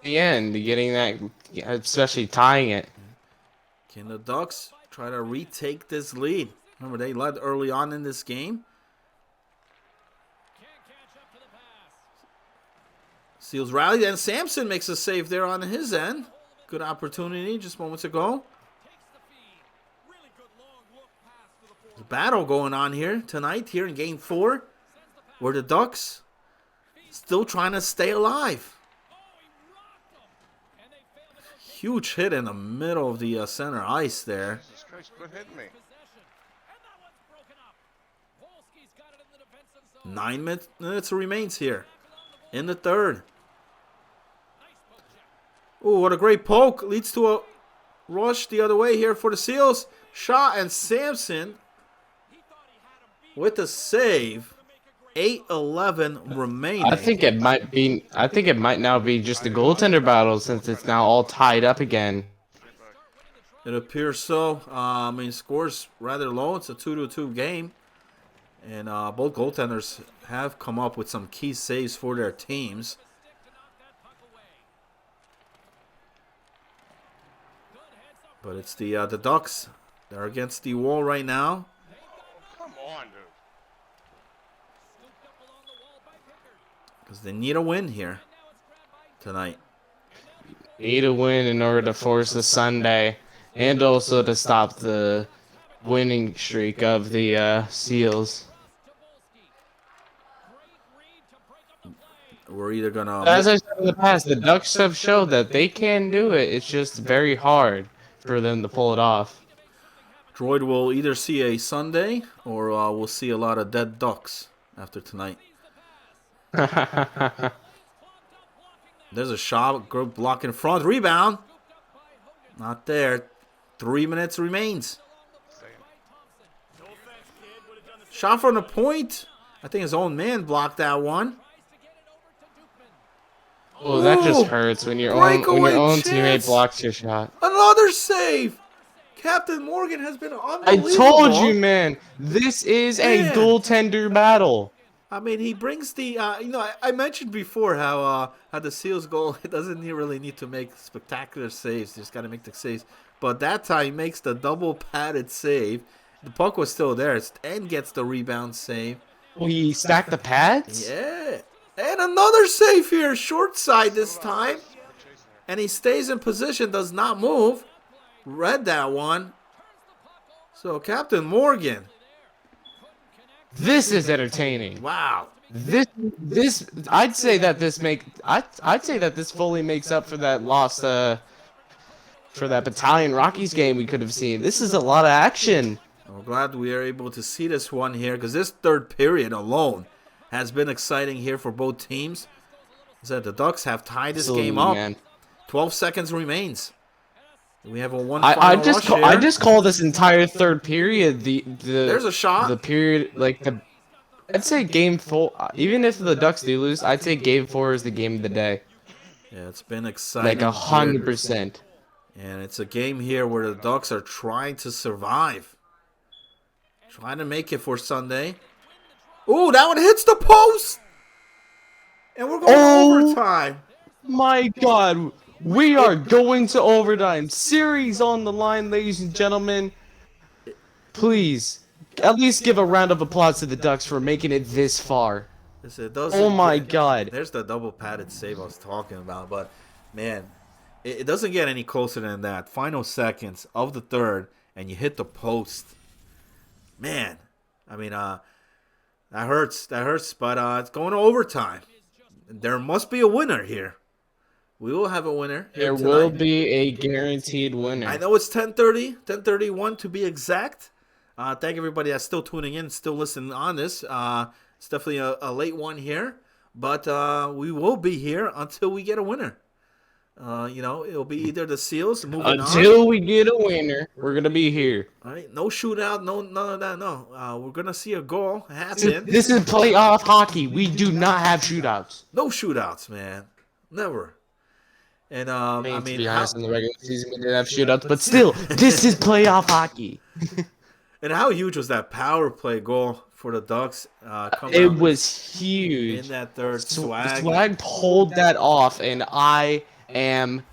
The end, getting that, especially tying it. Can the Ducks try to retake this lead? Remember, they led early on in this game. Seals rallied, and Sampson makes a save there on his end. Good opportunity just moments ago. There's a battle going on here tonight, here in Game 4, where the Ducks still trying to stay alive. Huge hit in the middle of the center ice there. Jesus Christ, quit hitting me. 9 minutes remains here in the third. Ooh, what a great poke. Leads to a rush the other way here for the Seals. Shaw and Samson with a save. 8:11 remaining. I think it might be. I think it might now be just a goaltender battle since it's now all tied up again. It appears so. I mean, scores rather low. It's a 2-2 game. And both goaltenders have come up with some key saves for their teams. But it's the Ducks. They're against the wall right now. Come on, dude. Because they need a win here tonight. Need a win in order to force the Sunday, and also to stop the winning streak of the Seals. We're either going to... As I said in the past, the Ducks have showed that they can do it. It's just very hard for them to pull it off. Droid will either see a Sunday or we'll see a lot of dead Ducks after tonight. There's a shot. Good block in front. Rebound. Not there. 3 minutes remains. Shot from the point. I think his own man blocked that one. Oh, that just hurts when your own teammate blocks your shot. Another save. Captain Morgan has been I unbelievable. told you, man. This is a goaltender battle. I mean, he brings the, I mentioned before how the Seals goal, it doesn't really need to make spectacular saves. You just got to make the saves. But that time, he makes the double padded save. The puck was still there and gets the rebound save. Well, he stacked the pads? Yeah. And another save here, short side this time. And he stays in position, does not move. Read that one. So, Captain Morgan. This is entertaining. Wow. This I'd say that this fully makes up for that loss for that Battalion Rockies game we could have seen. This is a lot of action. I'm glad we are able to see this one here because this third period alone has been exciting here for both teams. So the Ducks have tied this game up. Man. 12 seconds remains. We have a one. I just call this entire third period the There's a shot. The period I'd say game 4. Even if the Ducks do lose, I'd say game 4 is the game of the day. Yeah, it's been exciting. Like 100%. And it's a game here where the Ducks are trying to survive, trying to make it for Sunday. Ooh, that one hits the post, and we're going to overtime. My God. We are going to overtime. Series on the line, ladies and gentlemen. Please, at least give a round of applause to the Ducks for making it this far. Oh my God. There's the double padded save I was talking about. But, man, it doesn't get any closer than that. Final seconds of the third, and you hit the post. Man, I mean, that hurts. That hurts, but it's going to overtime. There must be a winner here. We will have a winner. There will be a guaranteed winner. I know it's 10:30, 10:31 to be exact. Thank everybody that's still tuning in, still listening on this. It's definitely a late one here, but we will be here until we get a winner. It'll be either the Seals moving until we get a winner. We're gonna be here. All right, no shootout, none of that. No, we're gonna see a goal happen. This is playoff hockey. We do not have shootouts. No shootouts, man. Never. And to be honest, in the regular season we didn't have shootouts, but still, this is playoff hockey. And how huge was that power play goal for the Ducks? It was huge. In that third, Swag. Swag pulled that off, and I am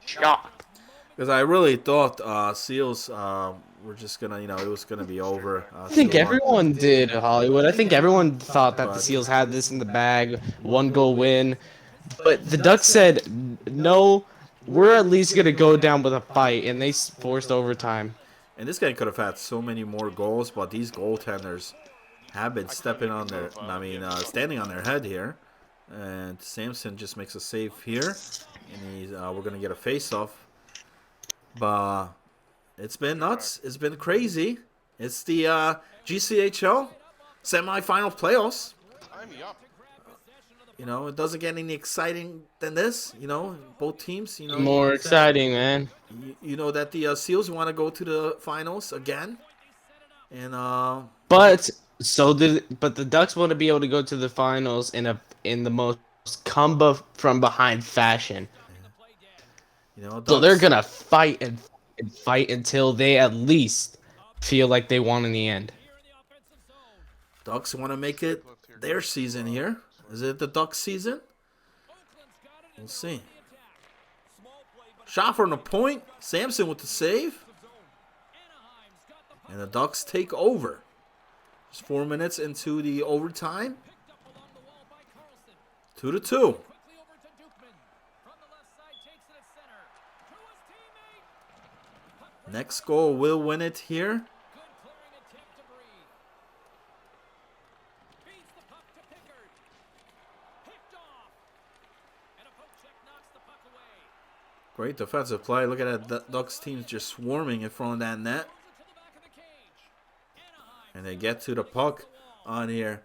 shocked. Because I really thought Seals were just gonna, it was gonna be over. I think everyone did, Hollywood. I think everyone thought that the Seals had this in the bag, 1-goal win. But the Ducks said, no, we're at least going to go down with a fight, and they forced overtime. And this guy could have had so many more goals, but these goaltenders have been standing on their head here. And Samson just makes a save here, and we're going to get a face-off. But it's been nuts. It's been crazy. It's the GCHL semifinal playoffs. You know, it doesn't get any exciting than this. You know, both teams. You know, More exciting, man. you know that the Seals want to go to the finals again, and But but the Ducks want to be able to go to the finals in the most come from behind fashion. you know, So they're Ducks. gonna fight and fight until they at least feel like they won in the end. Ducks want to make it their season here. Is it the Ducks season? We'll see. Shot from the point. Samson with the save. And the Ducks take over. Just 4 minutes into the overtime. 2-2. Next goal will win it here. Great defensive play. Look at that Ducks team's just swarming in front of that net. And they get to the puck on here.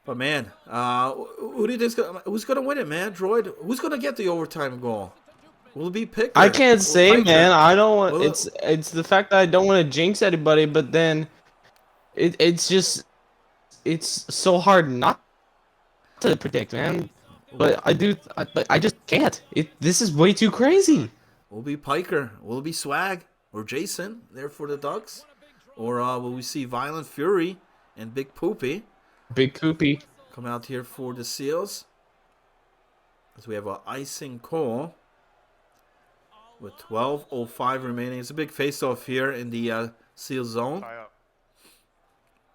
But man, who do you think's who's gonna win it, man? Droid, who's gonna get the overtime goal? Will it be Picker? I can't say, Piker? man. I don't want. Will It's the fact that I don't want to jinx anybody, but then it's just it's so hard not to predict, man. But but I just can't. This is way too crazy. Will it be Piker? Will it be Swag or Jason there for the Ducks? Or will we see Violent Fury and Big Poopy Big Koopy. come out here for the Seals? As we have an icing call with 12:05 remaining. It's a big face-off here in the Seal zone. Tie up.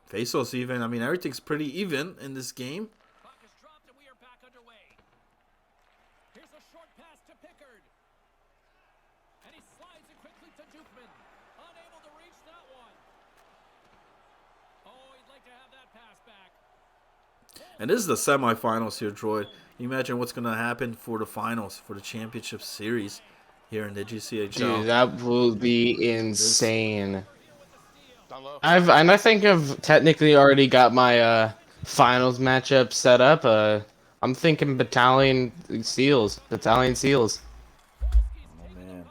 Face-offs even. I mean, everything's pretty even in this game. And this is the semifinals here, Droid. Can you imagine what's going to happen for the finals, for the championship series here in the GCHL? Dude, that will be insane. Down low. I think I've technically already got my finals matchup set up. I'm thinking Seals. Oh, man.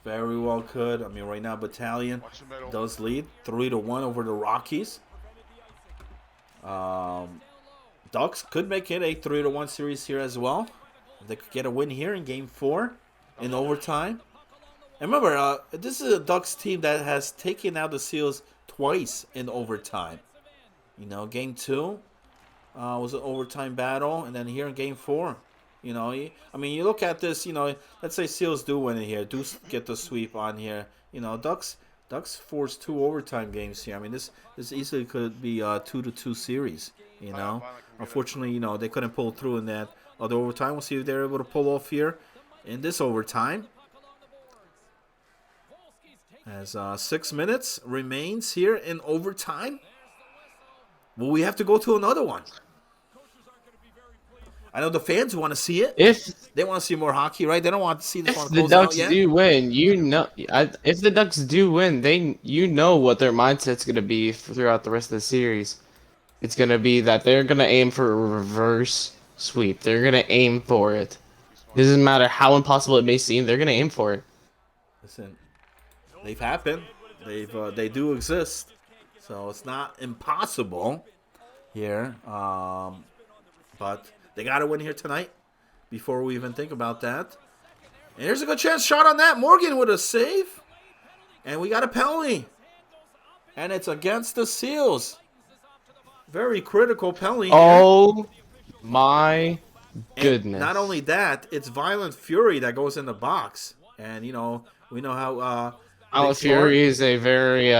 Very well could. I mean, right now, Battalion Watch the middle. does lead 3-1 over the Rockies. Ducks could make it a 3-1 series here as well. They could get a win here in Game 4 in overtime. And remember, this is a Ducks team that has taken out the Seals twice in overtime. You know, Game 2 was an overtime battle, and then here in Game 4. You know, I mean, you look at this, you know, let's say Seals do win it here, do get the sweep on here. You know, Ducks forced 2 overtime games here. I mean, this easily could be a 2-2 series, you know. Unfortunately, you know, they couldn't pull through in that other overtime. We'll see if they're able to pull off here in this overtime. As 6 minutes remains here in overtime. Will we have to go to another one? I know the fans want to see it. If They want to see more hockey, right? They don't want to see this one the close out Ducks yet. do win, if the Ducks do win, what their mindset's gonna be throughout the rest of the series. It's gonna be that they're gonna aim for a reverse sweep. They're gonna aim for it. Doesn't matter how impossible it may seem. They're gonna aim for it. Listen, they've happened. They do exist, so it's not impossible here. But they got to win here tonight before we even think about that. And here's a good chance shot on that. Morgan with a save, and we got a penalty, and it's against the Seals. Very critical penalty. Oh my goodness! And not only that, it's Violent Fury that goes in the box, and you know we know how. Violent Fury is a very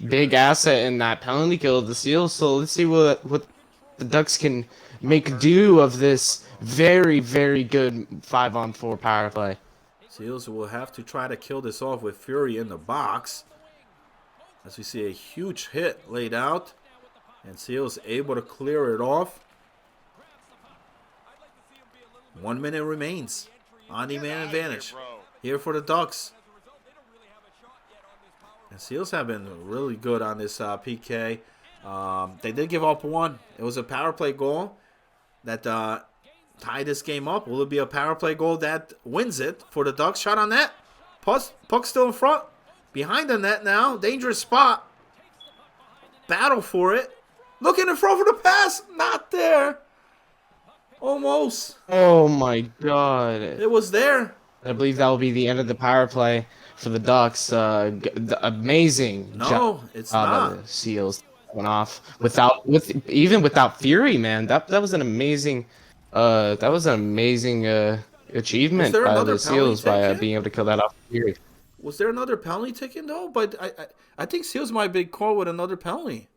big asset in that penalty kill of the Seals. So let's see what the Ducks can make do of this very, very good 5-on-4 power play. Seals will have to try to kill this off with Fury in the box. As we see a huge hit laid out. And Seals able to clear it off. 1 minute remains. On-demand advantage here for the Ducks. And Seals have been really good on this PK. They did give up one. It was a power play goal that tie this game up? Will it be a power play goal that wins it for the Ducks? Shot on net. Puck still in front. Behind the net now. Dangerous spot. Battle for it. Looking in front for the pass. Not there. Almost. Oh my god. It was there. I believe that will be the end of the power play for the Ducks. Amazing job No, it's by not. the Seals went off even without Fury, man. That was an amazing achievement there by another the Seals by penalty taken? being able to kill that off Fury. Was there another penalty taken though? But I think Seals might be called with another penalty.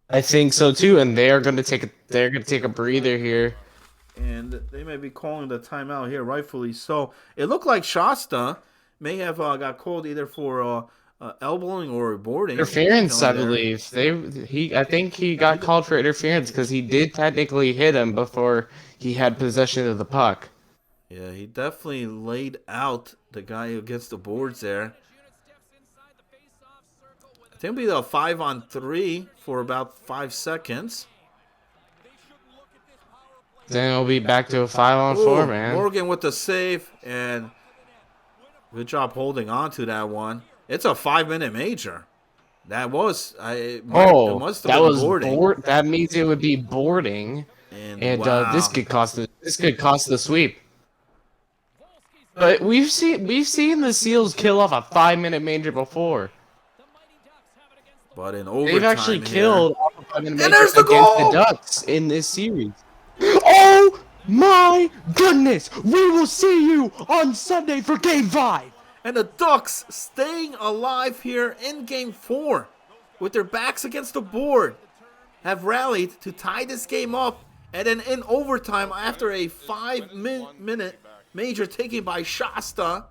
I think so too, and they're gonna take a breather here. And they may be calling the timeout here, rightfully so. It looked like Shasta may have got called either for elbowing or boarding. Interference, I there. believe. I think he got called for interference because he did technically hit him before he had possession of the puck. Yeah, he definitely laid out the guy against the boards there. I think it'll be the 5-on-3 for about 5 seconds. Then it'll be back to a 5-on-4, Ooh, man. Morgan with the save, and good job holding on to that one. It's a 5-minute major. That was it must have that been was boarding. that means it would be boarding, and wow. this could cost the sweep. But we've seen the Seals kill off a 5-minute major before. But in overtime, They've actually here, killed off a 5-minute major there's the against goal! the Ducks in this series. Oh my goodness! We will see you on Sunday for Game 5. And the Ducks staying alive here in Game 4 with their backs against the board have rallied to tie this game up. And then in overtime, after a 5-minute major taken by Shasta,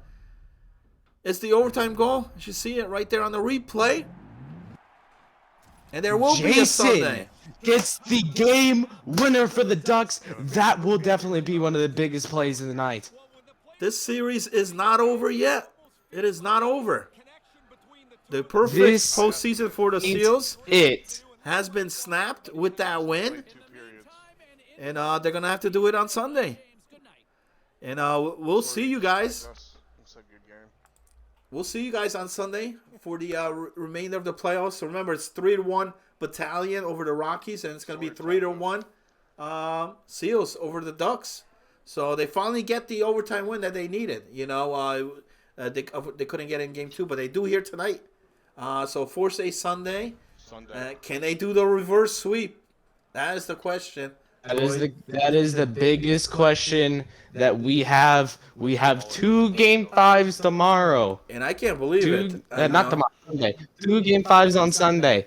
it's the overtime goal. You should see it right there on the replay. And there will be a Sunday. Gets the game winner for the Ducks. That will definitely be one of the biggest plays of the night. This series is not over yet. It is not over. The perfect This postseason for the Seals It. has been snapped with that win. And they're going to have to do it on Sunday. And we'll see you guys. Looks like a good game. We'll see you guys on Sunday for the remainder of the playoffs. So remember, it's 3-1 Battalion over the Rockies, and it's going to be 3-1 Seals over the Ducks. So they finally get the overtime win that they needed. You know, they couldn't get in Game 2, but they do here tonight. So force a Sunday. Can they do the reverse sweep? That is the question. That is the biggest question that we have. We have 2 Game 5s tomorrow. And I can't believe it. Not tomorrow. Sunday. 2 Game 5s on Sunday.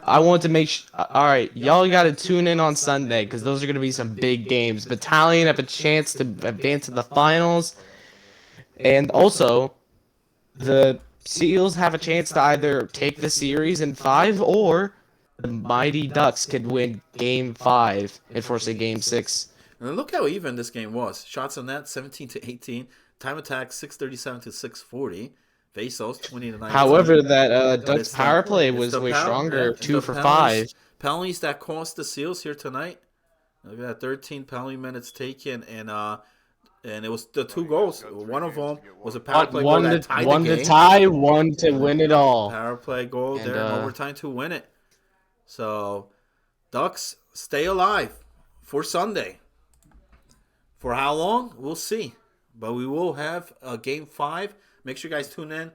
I want to make sure. All right, y'all got to tune in on Sunday because those are going to be some big games. Battalion have a chance to advance to the finals, and also the Seals have a chance to either take the series in 5 or the Mighty Ducks could win Game 5 and force a Game 6. And look how even this game was. Shots on net 17-18. Time attack 637 to 640. Faceoffs 20-19. However, that Ducks It's power play it's was the way power- stronger, yeah, it's 2 the for penalties- 5. Penalties that cost the Seals here tonight. Look at that, 13 penalty minutes taken, and it was the 2 goals. One of them was a power play goal that tied One the to game. tie, one to win it all. Power play goal And, there in overtime to win it. So, Ducks stay alive for Sunday. For how long? We'll see. But we will have Game 5. Make sure you guys tune in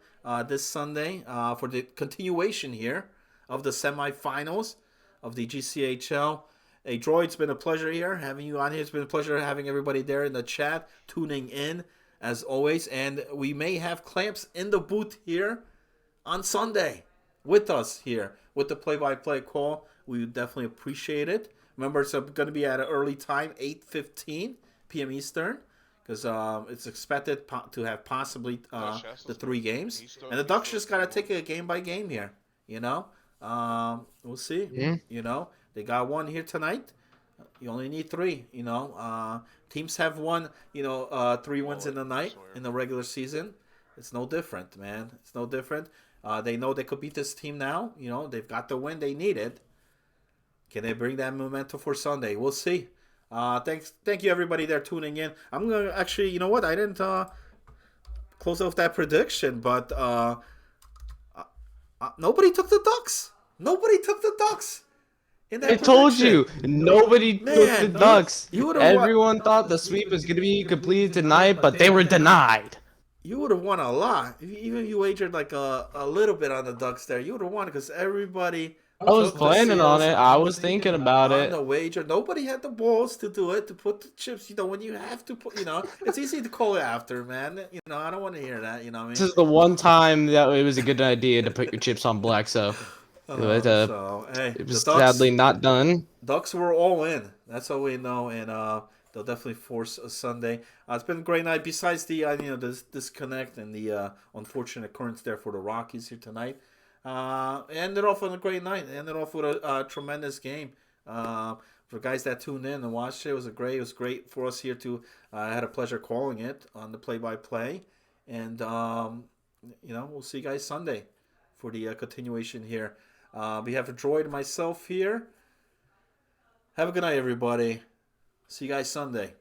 this Sunday for the continuation here of the semifinals of the GCHL. Hey, Droid, it's been a pleasure here having you on here. It's been a pleasure having everybody there in the chat, tuning in as always. And we may have Clamps in the booth here on Sunday with us here with the play-by-play call. We would definitely appreciate it. Remember, it's going to be at an early time, 8:15 p.m. Eastern, because it's expected to have possibly the 3 games. And the Ducks just got to take it game by game here, you know. We'll see. Yeah. You know, they got 1 here tonight. You only need 3, you know. Teams have won, 3 wins in the night in the regular season. It's no different, man. It's no different. They know they could beat this team now. You know, they've got the win they needed. Can they bring that momentum for Sunday? We'll see. Thank you everybody there tuning in. I'm gonna actually, you know what? I didn't close off that prediction, but nobody took the Ducks. Nobody took the Ducks in that I told prediction. you, nobody took the Man, Ducks. you would have won. Everyone thought the sweep was going to be completed tonight, but they were denied. You would have won a lot. Even if you wagered like a little bit on the Ducks there, you would have won because everybody. I was took the planning on Seals it. I was thinking about on it. the wager. Nobody had the balls to do it, to put the chips. You know, when you have to put, it's easy to call it after, man. I don't want to hear that. You know what I mean? This is the one time that it was a good idea to put your chips on black, so So hey, it was the Ducks. sadly not done. Ducks were all in. That's all we know, and they'll definitely force a Sunday. It's been a great night. Besides the this disconnect and the unfortunate occurrence there for the Rockies here tonight. Ended off on a great night. Ended off with a tremendous game. For guys that tuned in and watched it, it was great for us here to. I had a pleasure calling it on the play-by-play, and we'll see you guys Sunday for the continuation here. We have a droid myself here. Have a good night, everybody. See you guys Sunday.